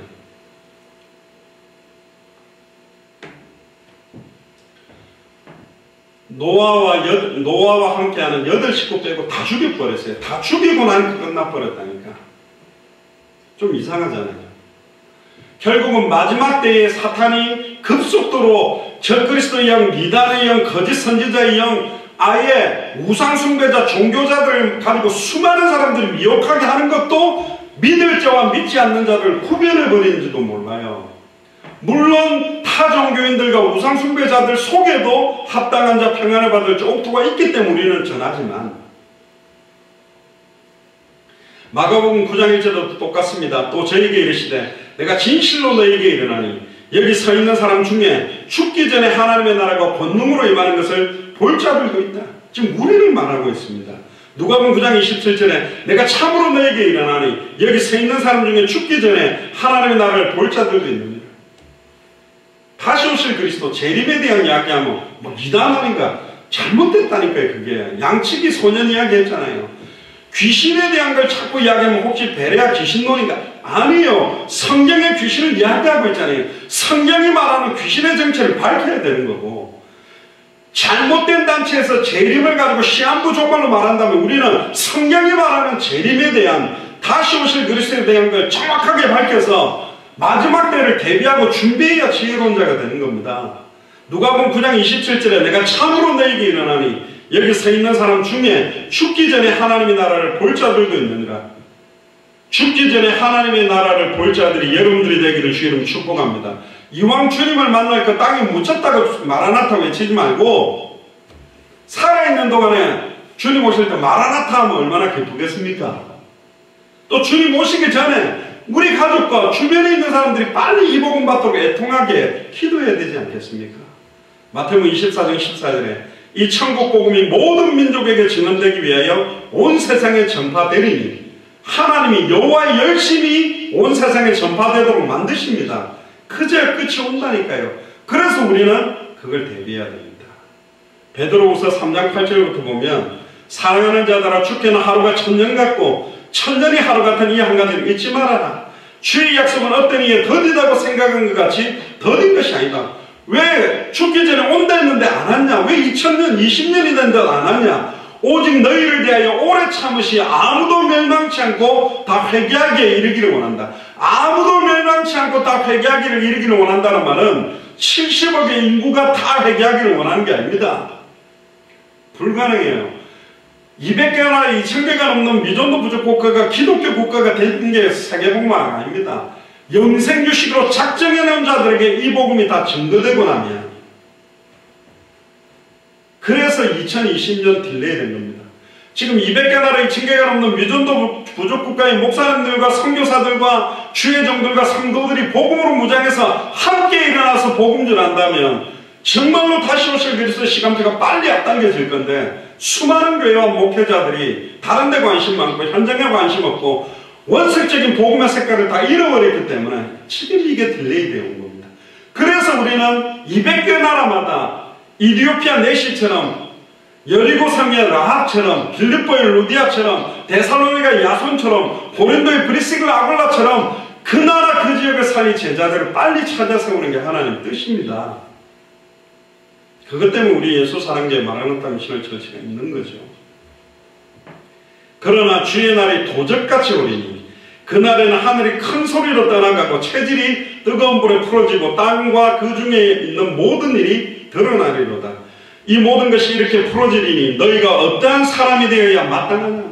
노아와 함께하는 8식구 빼고 다 죽여버렸어요. 다 죽이고 나니까 끝나버렸다니까. 좀 이상하잖아요. 결국은 마지막 때에 사탄이 급속도로 적그리스도의 영, 미단의 영, 거짓 선지자의 영, 아예 우상숭배자, 종교자들을 가지고 수많은 사람들을 미혹하게 하는 것도 믿을 자와 믿지 않는 자를 구별해버리는지도 몰라요. 물론 타 종교인들과 우상숭배자들 속에도 합당한 자, 평안을 받을 자, 옥토가 있기 때문에 우리는 전하지만, 마가복음 9장 1절도 똑같습니다. 또 저에게 이르시되 내가 진실로 너에게 이르나니 여기 서 있는 사람 중에 죽기 전에 하나님의 나라가 권능으로 임하는 것을 볼 자들도 있다. 지금 우리를 말하고 있습니다. 누가복음 9장 27절에 내가 참으로 너에게 이르나니 여기 서 있는 사람 중에 죽기 전에 하나님의 나라를 볼 자들도 있느니라. 다시 오실 그리스도 재림에 대한 이야기하면 뭐 이단 아닌가? 잘못됐다니까요. 그게 양치기 소년 이야기 했잖아요. 귀신에 대한 걸 자꾸 이야기하면 혹시 베레아 귀신론인가? 아니요. 성경의 귀신을 이야기하고 있잖아요. 성경이 말하는 귀신의 정체를 밝혀야 되는 거고, 잘못된 단체에서 재림을 가지고 시한부 족발로 말한다면 우리는 성경이 말하는 재림에 대한, 다시 오실 그리스도에 대한 걸 정확하게 밝혀서 마지막 때를 대비하고 준비해야 지혜로운 자가 되는 겁니다. 누가복음 9장 27절에 내가 참으로 너에게 이르나니 여기 서 있는 사람 중에 죽기 전에 하나님의 나라를 볼 자들도 있느니라. 죽기 전에 하나님의 나라를 볼 자들이 여러분들이 되기를 주 이름 축복합니다. 이왕 주님을 만날 그 땅에 묻혔다고 마라나타 외치지 말고 살아있는 동안에 주님 오실 때 마라나타 하면 얼마나 기쁘겠습니까? 또 주님 오시기 전에 우리 가족과 주변에 있는 사람들이 빨리 이 복음 받도록 애통하게 기도해야 되지 않겠습니까? 마태복음 24장 14절에 이 천국 복음이 모든 민족에게 증언되기 위하여 온 세상에 전파되리니 하나님이 여호와의 열심히 온 세상에 전파되도록 만드십니다. 그제야 끝이 온다니까요. 그래서 우리는 그걸 대비해야 됩니다. 베드로후서 3장 8절부터 보면 사랑하는 자들아 주께는 하루가 천년 같고 천년이 하루 같은 이 한 가지를 잊지 말아라. 주의 약속은 어떤 이에 더디다고 생각한 것 같이 더딘 것이 아니다. 왜 죽기 전에 온다 했는데 안 왔냐? 왜 2000년, 20년이 된데 안 왔냐? 오직 너희를 대하여 오래 참으시 아무도 멸망치 않고 다 회개하기에 이르기를 원한다. 아무도 멸망치 않고 다 회개하기를 이르기를 원한다는 말은 70억의 인구가 다 회개하기를 원하는 게 아닙니다. 불가능해요. 200개 나라 2000개가 넘는 미전도 부족 국가가 기독교 국가가 된 게 세계복음화가 아닙니다. 영생유식으로 작정해놓은 자들에게 이 복음이 다 증거되고 나면, 그래서 2020년 딜레이 된 겁니다. 지금 200개 나라 2000개가 넘는 미전도 부족 국가의 목사님들과 선교사들과 주회종들과 성도들이 복음으로 무장해서 함께 일어나서 복음 전한다면 정말로 다시 오실 그리스도 시간표가 빨리 앞당겨질 건데, 수많은 교회와 목회자들이 다른 데 관심 많고 현장에 관심 없고 원색적인 복음의 색깔을 다 잃어버렸기 때문에 지금 이게 딜레이 되어 온 겁니다. 그래서 우리는 200개 나라마다 이디오피아 내시처럼, 여리고 성의 라합처럼, 빌립보의 루디아처럼, 데살로니가 야손처럼, 고린도의 브리스길라 아굴라처럼 그 나라 그 지역에 사는 제자들을 빨리 찾아 세우는 게 하나님의 뜻입니다. 그것 때문에 우리 예수 사랑제 마라나타 미셔널 처치가 있는 거죠. 그러나 주의 날이 도적같이 오리니 그날에는 하늘이 큰 소리로 떠나가고 체질이 뜨거운 불에 풀어지고 땅과 그 중에 있는 모든 일이 드러나리로다. 이 모든 것이 이렇게 풀어지리니 너희가 어떠한 사람이 되어야 마땅하냐?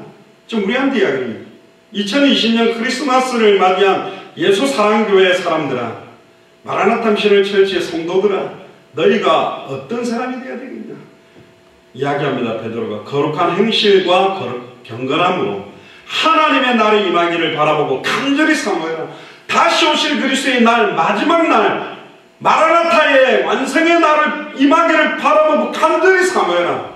지금 우리한테 이야기합니다. 2020년 크리스마스를 맞이한 예수 사랑교회 사람들아, 마라나타 미션을 철치의 성도들아, 너희가 어떤 사람이 되어야 되겠냐 이야기합니다. 베드로가 거룩한 행실과 경건함으로 하나님의 날이 임하기를 바라보고 간절히 사모해라. 다시 오실 그리스도의 날, 마지막 날, 마라나타의 완성의 날을 임하기를 바라보고 간절히 사모해라.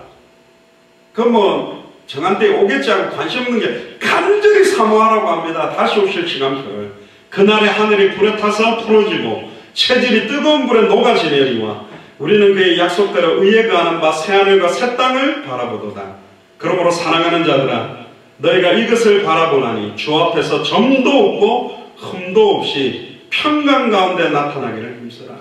정한 때에 오겠지 하고 관심 없는 게 간절히 사모하라고 합니다. 다시 오실 시간표를. 그날에 하늘이 불에 타서 풀어지고 체질이 뜨거운 불에 녹아지려니와 우리는 그의 약속대로 의에 거하는 바 새하늘과 새 땅을 바라보도다. 그러므로 사랑하는 자들아, 너희가 이것을 바라보나니 주 앞에서 점도 없고 흠도 없이 평강 가운데 나타나기를 힘쓰라.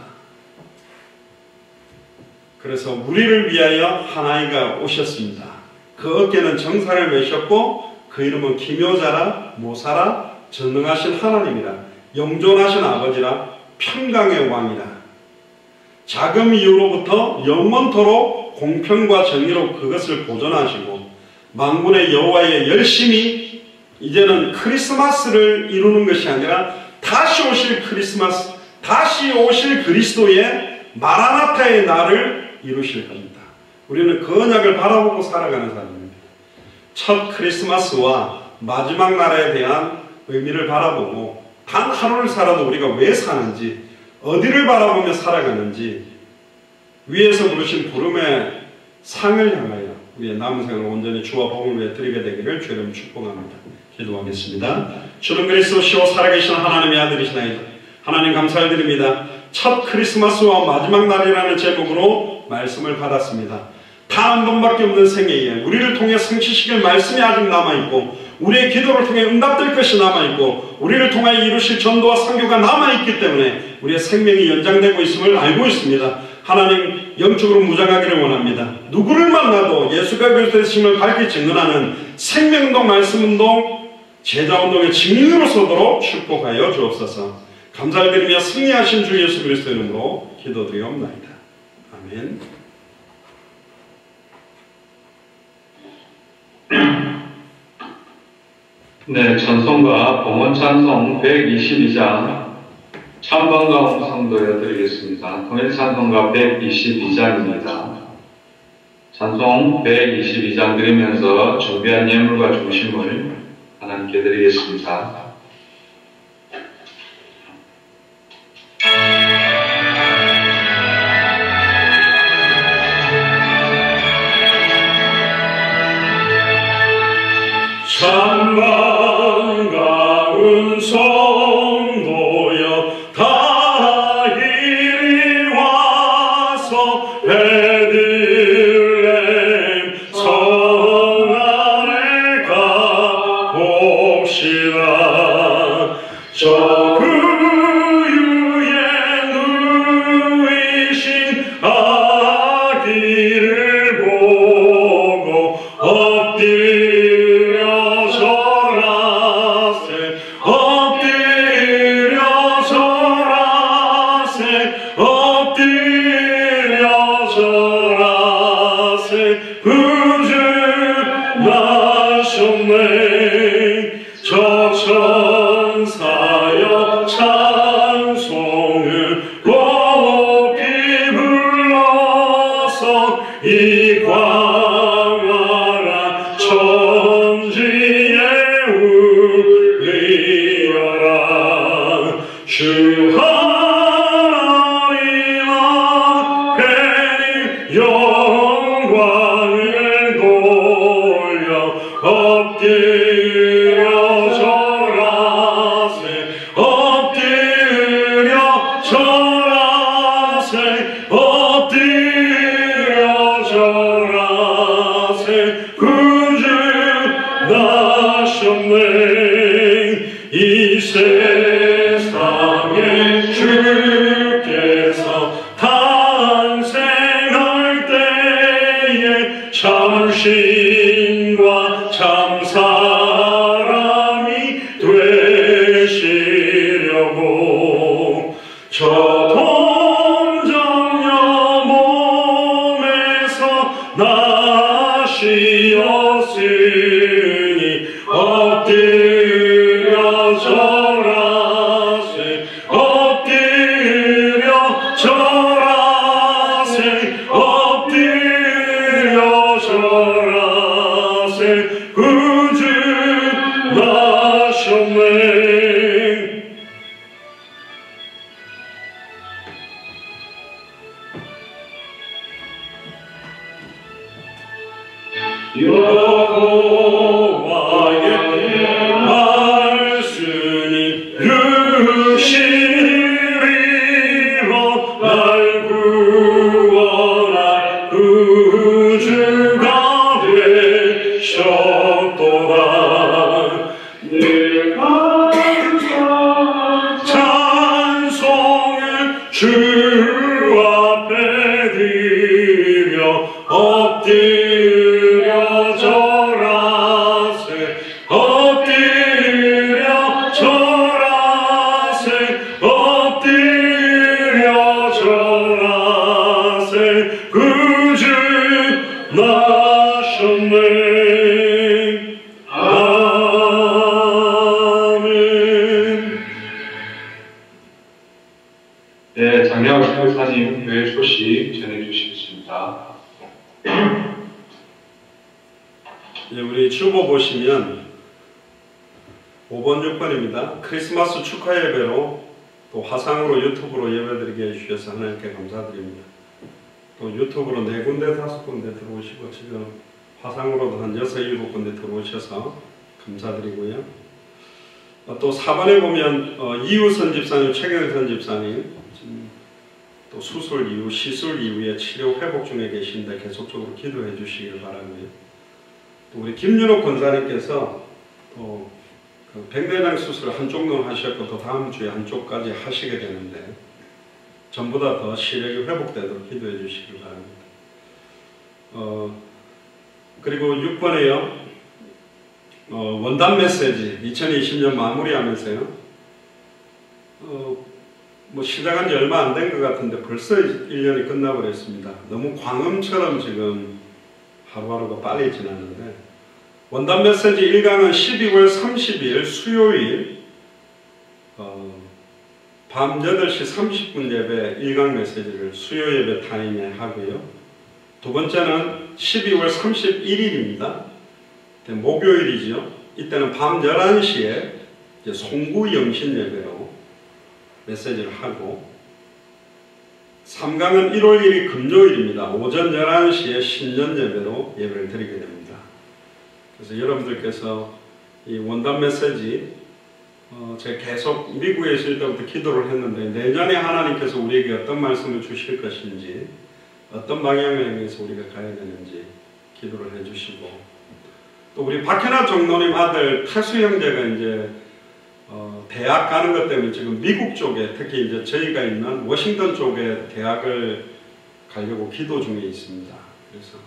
그래서 우리를 위하여 한 아이가 오셨습니다. 그 어깨는 정사를 메셨고 그 이름은 기묘자라, 모사라, 전능하신 하나님이라, 영존하신 아버지라, 평강의 왕이라. 자금 이후로부터 영원토록 공평과 정의로 그것을 보존하시고 만군의 여호와의 열심히 이제는 크리스마스를 이루는 것이 아니라 다시 오실 크리스마스, 다시 오실 그리스도의 마라나타의 날을 이루실 겁니다. 우리는 그 언약을 바라보고 살아가는 사람입니다. 첫 크리스마스와 마지막 날에 대한 의미를 바라보고 단 하루를 살아도 우리가 왜 사는지, 어디를 바라보며 살아가는지, 위에서 부르신 부름의 상을 향하여 우리의 남은 생을 온전히 주와 복을 위해 드리게 되기를 주의 이름으로 축복합니다. 기도하겠습니다. 주는 그리스도시오 살아계신 하나님의 아들이시나이다. 하나님 감사드립니다. 첫 크리스마스와 마지막 날이라는 제목으로 말씀을 받았습니다. 단 한 번밖에 없는 생애에 우리를 통해 성취시킬 말씀이 아직 남아있고 우리의 기도를 통해 응답될 것이 남아있고 우리를 통해 이루실 전도와 선교가 남아있기 때문에 우리의 생명이 연장되고 있음을 알고 있습니다. 하나님, 영적으로 무장하기를 원합니다. 누구를 만나도 예수가 그리스도이심을 밝히 증언하는 생명운동, 말씀운동, 제자운동의 증인으로 서도록 축복하여 주옵소서. 감사를 드리며 승리하신 주 예수 그리스도 이름으로 기도드리옵나이다. 아멘. 네, 찬송가 봉헌찬송 122장 찬방가운 성도여 드리겠습니다. 통일 찬송가 122장입니다. 찬송 122장 드리면서 준비한 예물과 중심을 하나님께 드리겠습니다. 찬방가운 성도여 다 이리 와서 베들레헴 성 안에 가봅시다. 저 구유에 누이신 아기를 보고 엎드려 절하세 엎드려 절하세 구주 나셨네. 저 천사여 찬송을 높이 불러서 이 광활한 천지에 울리어라. 주 하나님 앞에 영광을 돌려 엎드려 절하세 엎드려 절하세 엎드려 절하세 구주 나셨네. 이 세상에 주께서 탄생할 때에 참신과 참사람이 되시려고 저 동정녀 몸에서 나시었으니 엎드려 절하세 엎드려 절하세 엎드려 절하세 구주 나셨네. 여호와의 말씀이 유시리로 날 구원할 구주가 되셨도다. 내가 찬송을 주 앞에 드려 엎드려 절하세 엎드려 절하세 엎드려 절하세 구주 나셨네. 아멘. 네, 장량 선교사님 교회 소식 전해주시겠습니다. 우리 주보 보시면 5번 6번입니다. 크리스마스 축하 예배로 또 화상으로 유튜브로 예배드리게 해주셔서 하나님께 감사드립니다. 또 유튜브로 4군데 5군데 들어오시고 지금 화상으로도 한 6, 7군데 들어오셔서 감사드리고요. 또 4번에 보면 이우선 집사님, 최경선 집사님 또 수술 이후, 시술 이후에 치료 회복 중에 계신데 계속적으로 기도해 주시길 바라고요. 또 우리 김윤옥 권사님께서 또 그 백내장 수술 한쪽 눈 하셨고 또 다음 주에 한쪽까지 하시게 되는데 전보다 더 시력이 회복되도록 기도해 주시길 바랍니다. 그리고 6번에요. 원단 메시지 2020년 마무리하면서요. 뭐 시작한 지 얼마 안 된 것 같은데 벌써 1년이 끝나버렸습니다. 너무 광음처럼 지금 하루하루가 빨리 지났는데 원단 메시지 1강은 12월 30일 수요일 밤 8시 30분 예배 1강 메시지를 수요 예배 타임에 하고요. 두 번째는 12월 31일입니다. 목요일이죠. 이때는 밤 11시에 송구 영신 예배로 메시지를 하고 3강은 1월 1일 금요일입니다. 오전 11시에 신년 예배로 예배를 드리게 됩니다. 그래서 여러분들께서 이 원단 메시지 제가 계속 미국에 있을 때부터 기도를 했는데 내년에 하나님께서 우리에게 어떤 말씀을 주실 것인지 어떤 방향을 향해서 우리가 가야 되는지 기도를 해주시고 또 우리 박현아 장로님 아들 태수 형제가 이제 대학 가는 것 때문에 지금 미국 쪽에 특히 이제 저희가 있는 워싱턴 쪽에 대학을 가려고 기도 중에 있습니다. 그래서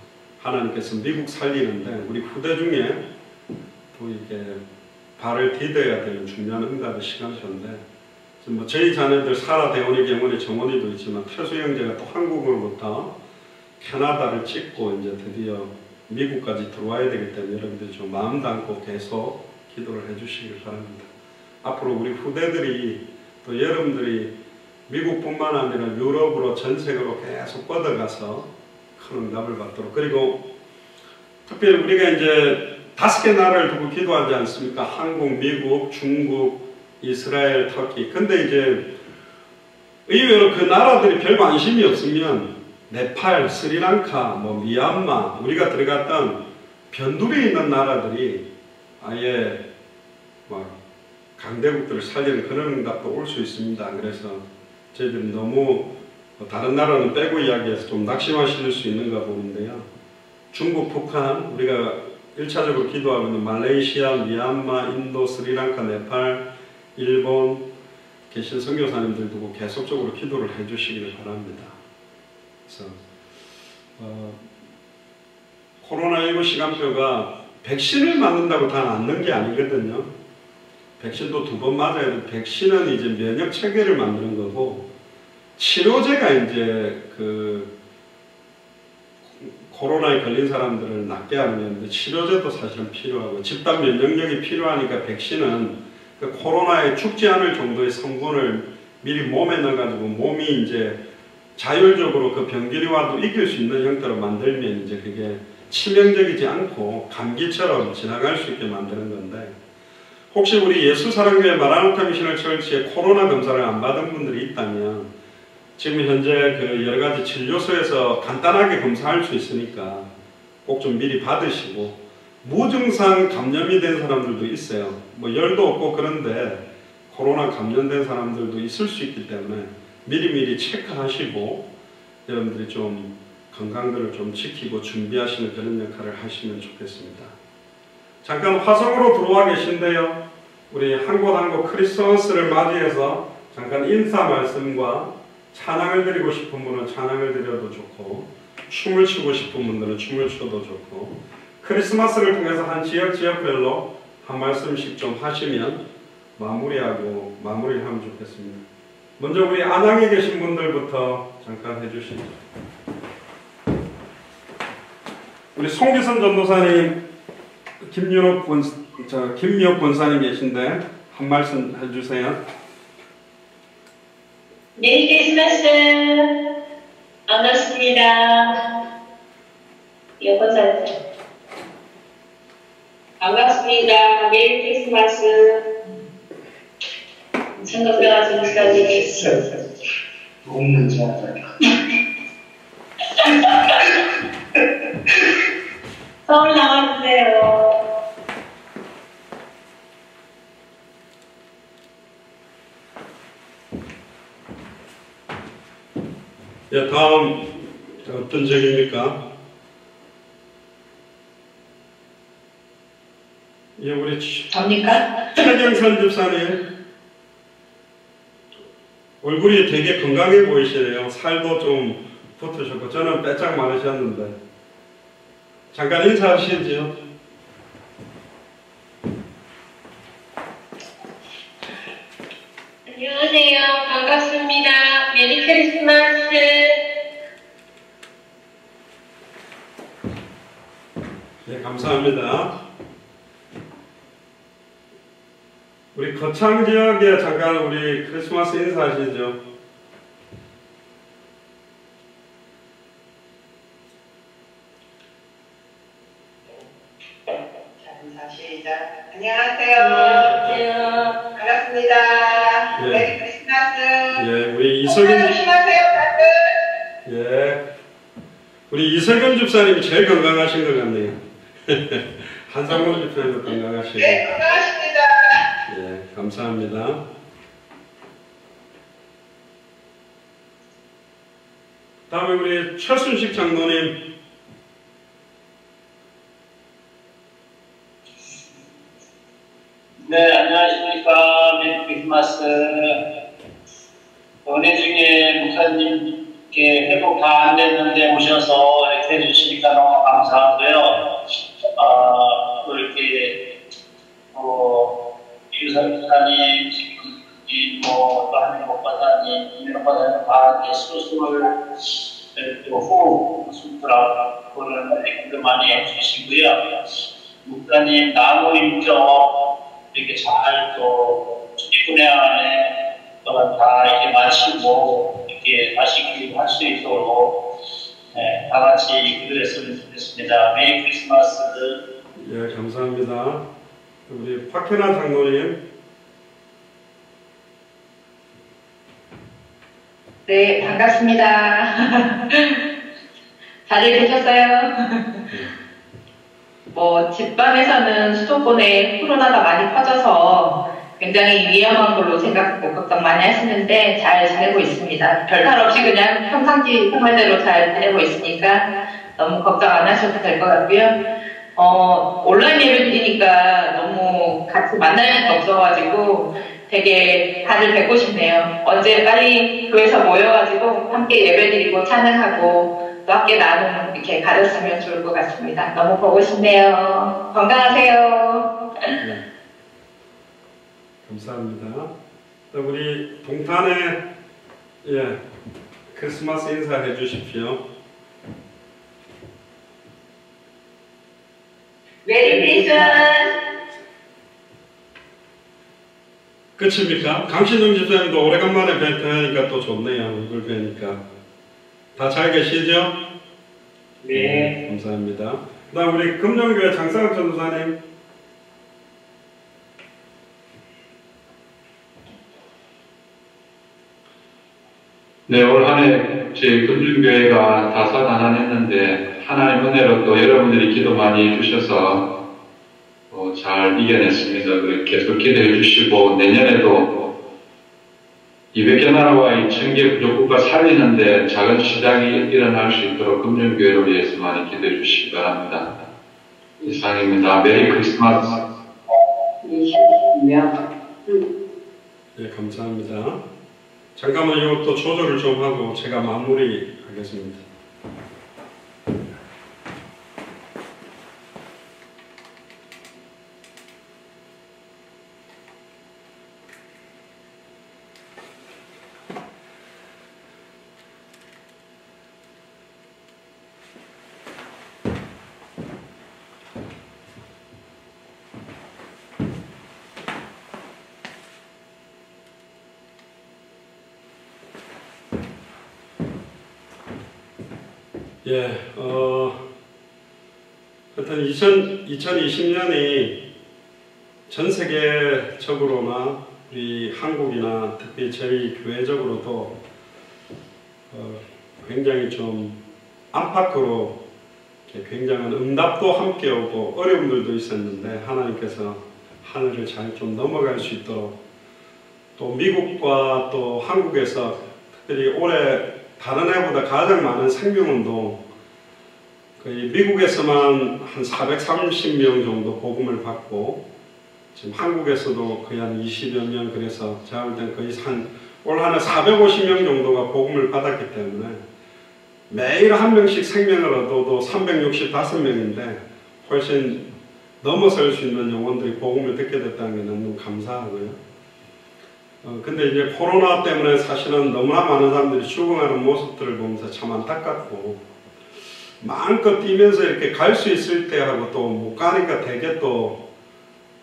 하나님께서 미국 살리는데 우리 후대 중에 또 이렇게 발을 디뎌야 되는 중요한 응답의 시간이었는데 뭐 저희 자녀들 사라, 대원이, 경원이, 정원이도 있지만 태수 형제가 또 한국으로부터 캐나다를 찍고 이제 드디어 미국까지 들어와야 되기 때문에 여러분들이 좀 마음 담고 계속 기도를 해주시길 바랍니다. 앞으로 우리 후대들이 또 여러분들이 미국뿐만 아니라 유럽으로 전 세계로 계속 뻗어가서 큰 응답을 받도록 그리고 특별히 우리가 이제 5개 나라를 두고 기도하지 않습니까? 한국, 미국, 중국, 이스라엘, 터키. 근데 이제 의외로 그 나라들이 별 관심이 없으면 네팔, 스리랑카, 뭐 미얀마 우리가 들어갔던 변두리에 있는 나라들이 아예 막 강대국들을 살리는 그런 응답도 올 수 있습니다. 그래서 저희들이 너무 다른 나라는 빼고 이야기해서 좀 낙심하실 수 있는가 보는데요. 중국, 북한, 우리가 1차적으로 기도하고 있는 말레이시아, 미얀마, 인도, 스리랑카, 네팔, 일본 계신 선교사님들 두고 계속적으로 기도를 해주시기를 바랍니다. 그래서 코로나19 시간표가 백신을 맞는다고 다 낫는 게 아니거든요. 백신도 2번 맞아야 돼. 백신은 이제 면역 체계를 만드는 거고 치료제가 이제 그 코로나에 걸린 사람들을 낫게 하는 건데 치료제도 사실은 필요하고 집단 면역력이 필요하니까 백신은 그 코로나에 죽지 않을 정도의 성분을 미리 몸에 넣어가지고 몸이 이제 자율적으로 그 병들이 와도 이길 수 있는 형태로 만들면 이제 그게 치명적이지 않고 감기처럼 지나갈 수 있게 만드는 건데, 혹시 우리 예수사랑교회 마라나타 미셔널 처치에 코로나 검사를 안 받은 분들이 있다면 지금 현재 그 여러 가지 진료소에서 간단하게 검사할 수 있으니까 꼭 좀 미리 받으시고, 무증상 감염이 된 사람들도 있어요. 뭐 열도 없고 그런데 코로나 감염된 사람들도 있을 수 있기 때문에 미리미리 체크하시고 여러분들이 좀 건강들을 좀 지키고 준비하시는 그런 역할을 하시면 좋겠습니다. 잠깐 화성으로 들어와 계신데요. 우리 한 곳 한 곳 크리스마스를 맞이해서 잠깐 인사 말씀과 찬양을 드리고 싶은 분은 찬양을 드려도 좋고, 춤을 추고 싶은 분들은 춤을 춰도 좋고, 크리스마스를 통해서 한 지역별로 한 말씀씩 좀 하시면 마무리를 하면 좋겠습니다. 먼저 우리 안양에 계신 분들부터 잠깐 해주시죠. 우리 송기선 전도사님, 김미옥 권사님 계신데 한 말씀 해주세요. 메리 크리스마스. 반갑습니다. 여권사님. 반갑습니다. 메리 크리스마스. 생각해가지고 목사님. 없는 자들. 서울 나와주세요. 예, 다음 어떤 적입니까? 예, 우리 접니까? 최경선 집사님, 얼굴이 되게 건강해 보이시네요. 살도 좀 붙으셨고 저는 빼짝 마르셨는데 잠깐 인사하시지요. 안녕하세요. 반갑습니다. 메리 크리스마스. 네, 감사합니다. 우리 거창 지역에 잠깐 우리 크리스마스 인사하시죠. 시작. 안녕하세요. 안녕하세요. 반갑습니다. 예. 메리 크리스마스. 예, 우리 이석윤 조심하세요, 다들. 예, 우리 이석윤 집사님이 제일 건강하신 것 같네요. 한상원 집사님도 건강하시고. 네, 건강하십니다. 예, 감사합니다. 다음에 우리 최순식 장로님. 네, 안녕하십니까. 메리 크리스마스. 은혜 중에 목사님께 회복 다 안 됐는데 오셔서 이렇게 해주시니까 너무 감사하고요. 또 이렇게, 유선 목사님, 또 한민 목사님, 이민호 목사님 다 이렇게 수술을 후 수술하고 그런 얘기도 많이 해주시고요. 목사님 나무 인적 이렇게 잘 또 출입분해 안에 다 이렇게 마치고 이렇게 다시 할 수 있도록 다 같이 기도했으면 좋겠습니다. 메리 크리스마스. 예, 감사합니다. 우리 박현아 장로님. 네, 반갑습니다. 다들 계셨어요? 집밤에서는 수도권에 코로나가 많이 퍼져서 굉장히 위험한 걸로 생각하고 걱정 많이 하시는데 잘 지내고 있습니다. 별탈 없이 그냥 평상시 생활대로 잘 지내고 있으니까 너무 걱정 안 하셔도 될 것 같고요. 온라인 예배드리니까 너무 같이 만날 수가 없어가지고 되게 다들 뵙고 싶네요. 언제 빨리 교회에서 모여가지고 함께 예배드리고 찬양하고 또 함께 나눔 이렇게 가졌으면 좋을 것 같습니다. 너무 보고 싶네요. 건강하세요. 네, 감사합니다. 또 우리 동탄에 크리스마스 인사해 주십시오. 메리 크리스마스. 끝입니까? 강신영 집사님도 오래간만에 뵈니까 또 좋네요. 얼굴 뵈니까. 다 잘 계시죠? 네. 감사합니다. 그 다음 우리 금정교회 장사학 전도사님. 네, 올 한 해 저희 금준교회가 다사다난했는데 하나님 은혜로 또 여러분들이 기도 많이 해주셔서 잘 이겨냈습니다. 계속 기도해 주시고 내년에도 200개 나라와 2,000개 부족국가 살리는데 작은 시작이 일어날 수 있도록 금준교회를 위해서 많이 기도해 주시기 바랍니다. 이상입니다. 메리 크리스마스. 네, 감사합니다. 잠깐만 이것도 조절을 좀 하고 제가 마무리하겠습니다. 하여튼 2020년이 전 세계적으로나 우리 한국이나 특히 저희 교회적으로도 굉장히 좀 안팎으로 굉장한 응답도 함께 오고 어려움들도 있었는데 하나님께서 하늘을 잘 좀 넘어갈 수 있도록 또 미국과 또 한국에서 특별히 올해 다른 해보다 가장 많은 생명운동, 거의 미국에서만 한 430명 정도 복음을 받고 지금 한국에서도 거의 한 20여 명, 그래서 제가 볼 때는 거의 올 한 해 450명 정도가 복음을 받았기 때문에 매일 한 명씩 생명을 얻어도 365명인데 훨씬 넘어설 수 있는 영혼들이 복음을 듣게 됐다는 게 너무 감사하고요. 근데 이제 코로나 때문에 사실은 너무나 많은 사람들이 죽어가는 모습들을 보면서 참 안타깝고, 마음껏 뛰면서 이렇게 갈 수 있을 때 하고 또 못 가니까 되게 또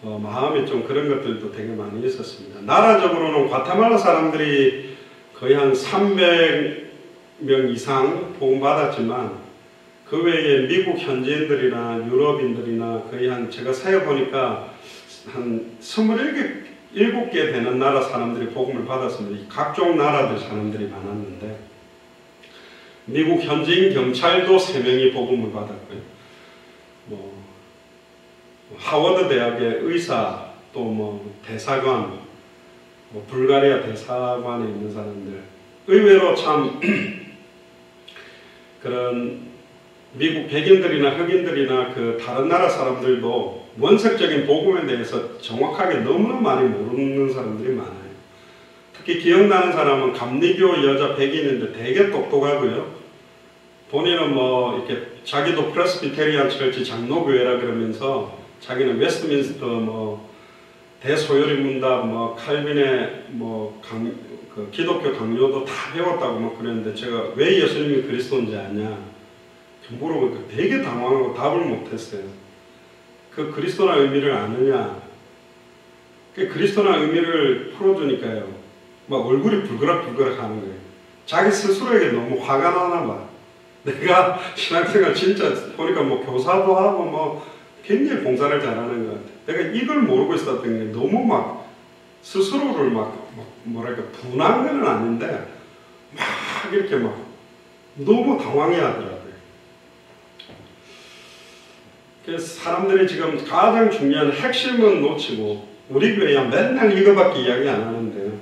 마음이 좀 그런 것들도 되게 많이 있었습니다. 나라적으로는 과테말라 사람들이 거의 한 300명 이상 복음 받았지만 그 외에 미국 현지인들이나 유럽인들이나 거의 한 제가 세어보니까 한 27개 되는 나라 사람들이 복음을 받았습니다. 각종 나라들 사람들이 많았는데 미국 현지인 경찰도 3명이 복음을 받았고요. 하워드 대학의 의사, 또 대사관, 불가리아 대사관에 있는 사람들, 의외로 참 그런 미국 백인들이나 흑인들이나 그 다른 나라 사람들도 원색적인 복음에 대해서 정확하게 너무나 많이 모르는 사람들이 많아요. 특히 기억나는 사람은 감리교 여자 백인인데 되게 똑똑하고요. 본인은 이렇게 자기도 프레스비테리안 철치 장로교회라 그러면서 자기는 웨스트민스터 대소요리 문답 칼빈의 그 기독교 강요도 다 배웠다고 그랬는데 제가 왜 예수님이 그리스도인지 아냐 물어보니까 되게 당황하고 답을 못했어요. 그 그리스도라는 의미를 아느냐? 그 그리스도라는 의미를 풀어주니까요. 얼굴이 불그락불그락 하는 거예요. 자기 스스로에게 너무 화가 나나 봐. 내가 신앙생활 진짜 보니까 교사도 하고 굉장히 봉사를 잘하는 것 같아. 내가 이걸 모르고 있었던 게 너무 스스로를 뭐랄까 분한 건 아닌데 이렇게 너무 당황해 하더라고요. 그래서 사람들이 지금 가장 중요한 핵심은 놓치고 우리 교회야 맨날 이거밖에 이야기 안 하는데요.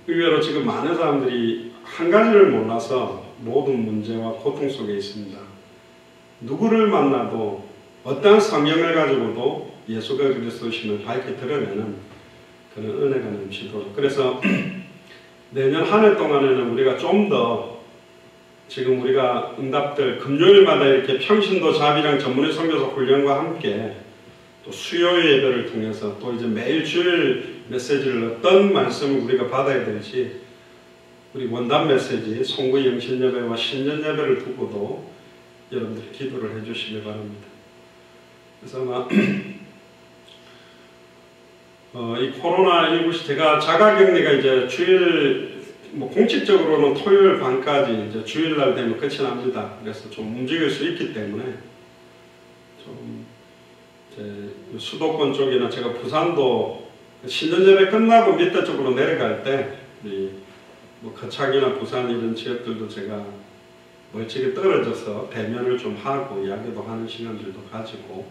의외로 지금 많은 사람들이 한 가지를 몰라서 모든 문제와 고통 속에 있습니다. 누구를 만나도 어떠한 성경을 가지고도 예수가 그리스도심을 밝게 드러내는 그런 은혜가 넘치도록. 그래서 내년 한 해 동안에는 우리가 좀 더 지금 우리가 응답들 금요일마다 이렇게 평신도 자비랑 전문의 선교사 훈련과 함께 또 수요 예배를 통해서 또 이제 매일 주일 메시지를 어떤 말씀을 우리가 받아야 될지 우리 원단 메시지 송구 영신 예배와 신년 예배를 두고도 여러분들이 기도를 해 주시기 바랍니다. 그래서 아마 이 코로나19 제가 자가격리가 이제 주일, 공식적으로는 토요일 밤까지 이제 주일날 되면 끝이 납니다. 그래서 좀 움직일 수 있기 때문에 좀 수도권 쪽이나 제가 부산도 신년예배 끝나고 밑에 쪽으로 내려갈 때 거창이나 부산 이런 지역들도 제가 멀찍이 떨어져서 대면을 좀 하고 이야기도 하는 시간들도 가지고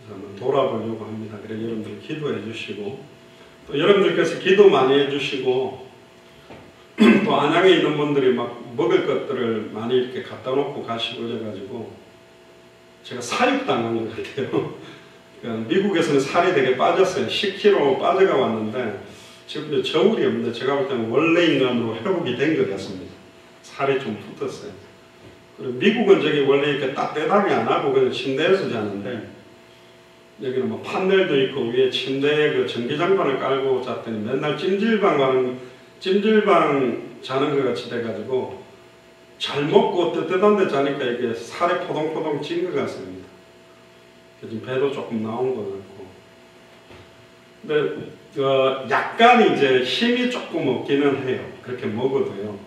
한번 돌아보려고 합니다. 그래서 여러분들 기도해 주시고 또 여러분들께서 기도 많이 해주시고 또 안양에 있는 분들이 막 먹을 것들을 많이 이렇게 갖다 놓고 가시고 이래가지고 제가 사육당한 것 같아요. 그러니까 미국에서는 살이 되게 빠졌어요. 10kg 빠져가 왔는데 지금 이제 저울이 없는데 제가 볼 때는 원래 인간으로 회복이 된 것 같습니다. 살이 좀 붙었어요. 그리고 미국은 저기 원래 이렇게 딱 빼닥이 안 하고 그냥 침대에서 자는데 여기는 뭐 판넬도 있고 위에 침대에 그 전기장판을 깔고 잤더니 맨날 찜질방 자는 것 같이 돼가지고 잘 먹고 뜨뜻한 데 자니까 이게 살이 포동포동 찐 것 같습니다. 지금 배도 조금 나온 것 같고. 근데 약간 이제 힘이 조금 없기는 해요. 그렇게 먹어도요.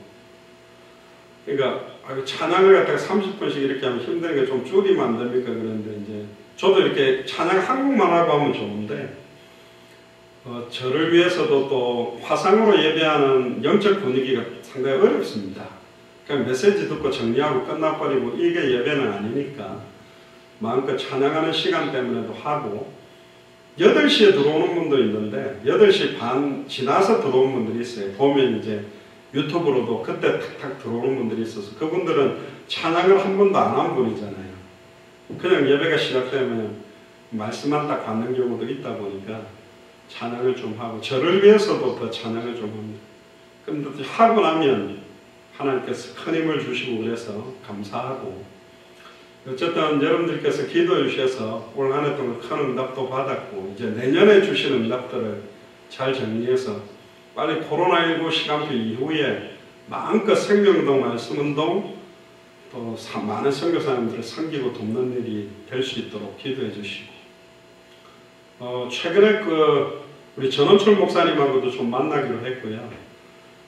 그러니까 찬양을 갖다가 30분씩 이렇게 하면 힘든 게 좀 줄이면 안 됩니까? 그런데 이제 저도 이렇게 찬양 한국만 하고 하면 좋은데 저를 위해서도 또 화상으로 예배하는 영적 분위기가 상당히 어렵습니다. 그냥 메시지 듣고 정리하고 끝나버리고 이게 예배는 아니니까 마음껏 찬양하는 시간 때문에도 하고 8시에 들어오는 분도 있는데 8시 반 지나서 들어오는 분들이 있어요. 보면 이제 유튜브로도 그때 탁탁 들어오는 분들이 있어서 그분들은 찬양을 한 번도 안 한 분이잖아요. 그냥 예배가 시작되면 말씀만 딱 받는 경우도 있다 보니까 찬양을 좀 하고 저를 위해서도 더 찬양을 좀 합니다. 근데 하고 나면 하나님께서 큰 힘을 주시고 그래서 감사하고 어쨌든 여러분들께서 기도해 주셔서 올 한 해 동안 큰 응답도 받았고 이제 내년에 주신 응답들을 잘 정리해서 빨리 코로나19 시간표 이후에 마음껏 생명운동, 말씀운동 또 많은 선교사님들을 섬기고 돕는 일이 될 수 있도록 기도해 주시고 최근에 우리 전원철 목사님하고도 좀 만나기로 했고요.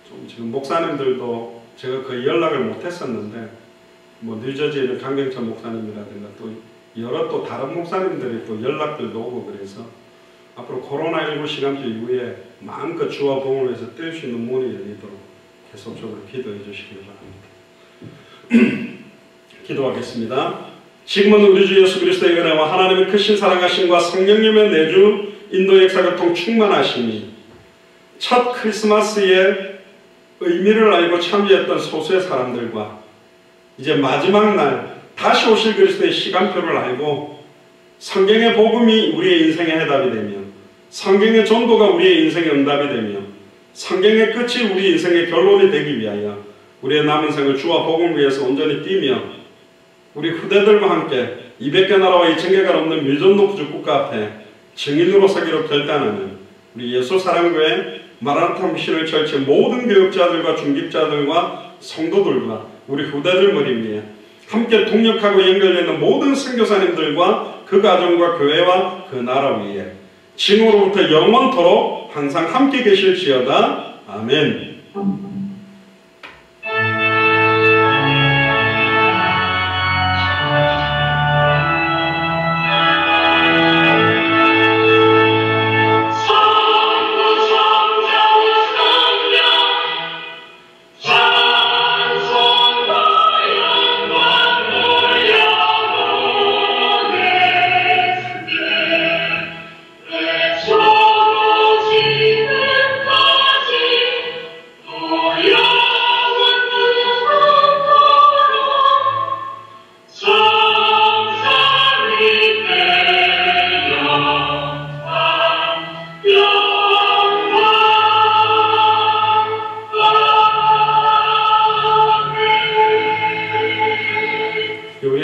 좀 지금 목사님들도 제가 거의 연락을 못 했었는데 뭐 뉴저지에 있는 강경철 목사님이라든가 또 여러 또 다른 목사님들이 또 연락들도 오고 그래서 앞으로 코로나19 시간표 이후에 마음껏 주와 복음을 위해서 뛸 수 있는 문이 열리도록 계속적으로 기도해 주시기 바랍니다. 기도하겠습니다. 지금은 우리 주 예수 그리스도의 은혜와 하나님의 크신 사랑하심과 성령님의 내주 인도 역사교통 충만하심이 첫 크리스마스의 의미를 알고 참여했던 소수의 사람들과 이제 마지막 날 다시 오실 그리스도의 시간표를 알고 성경의 복음이 우리의 인생의 해답이 되며 성경의 전도가 우리의 인생의 응답이 되며 성경의 끝이 우리 인생의 결론이 되기 위하여 우리의 남은 생을 주와 복음을 위해서 온전히 뛰며 우리 후대들과 함께 200개 나라와 2000개가 넘는 밀전도 부족 국가 앞에 증인으로 서기로 결단하는 우리 예수 사랑교회 마라나타 미션을 철치 모든 교육자들과 중직자들과 성도들과 우리 후대들 머리 위에 함께 동력하고 연결되는 모든 선교사님들과 그 가정과 교회와 그 나라 위에 지금으로부터 영원토록 항상 함께 계실지어다. 아멘.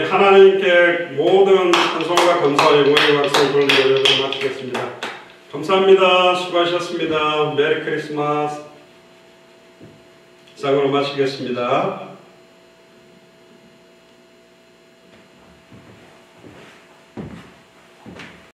하나님께 모든 찬송과 감사와 영광의 박수를 돌리며 마치겠습니다. 감사합니다. 수고하셨습니다. 메리 크리스마스. 쌍으로 마치겠습니다.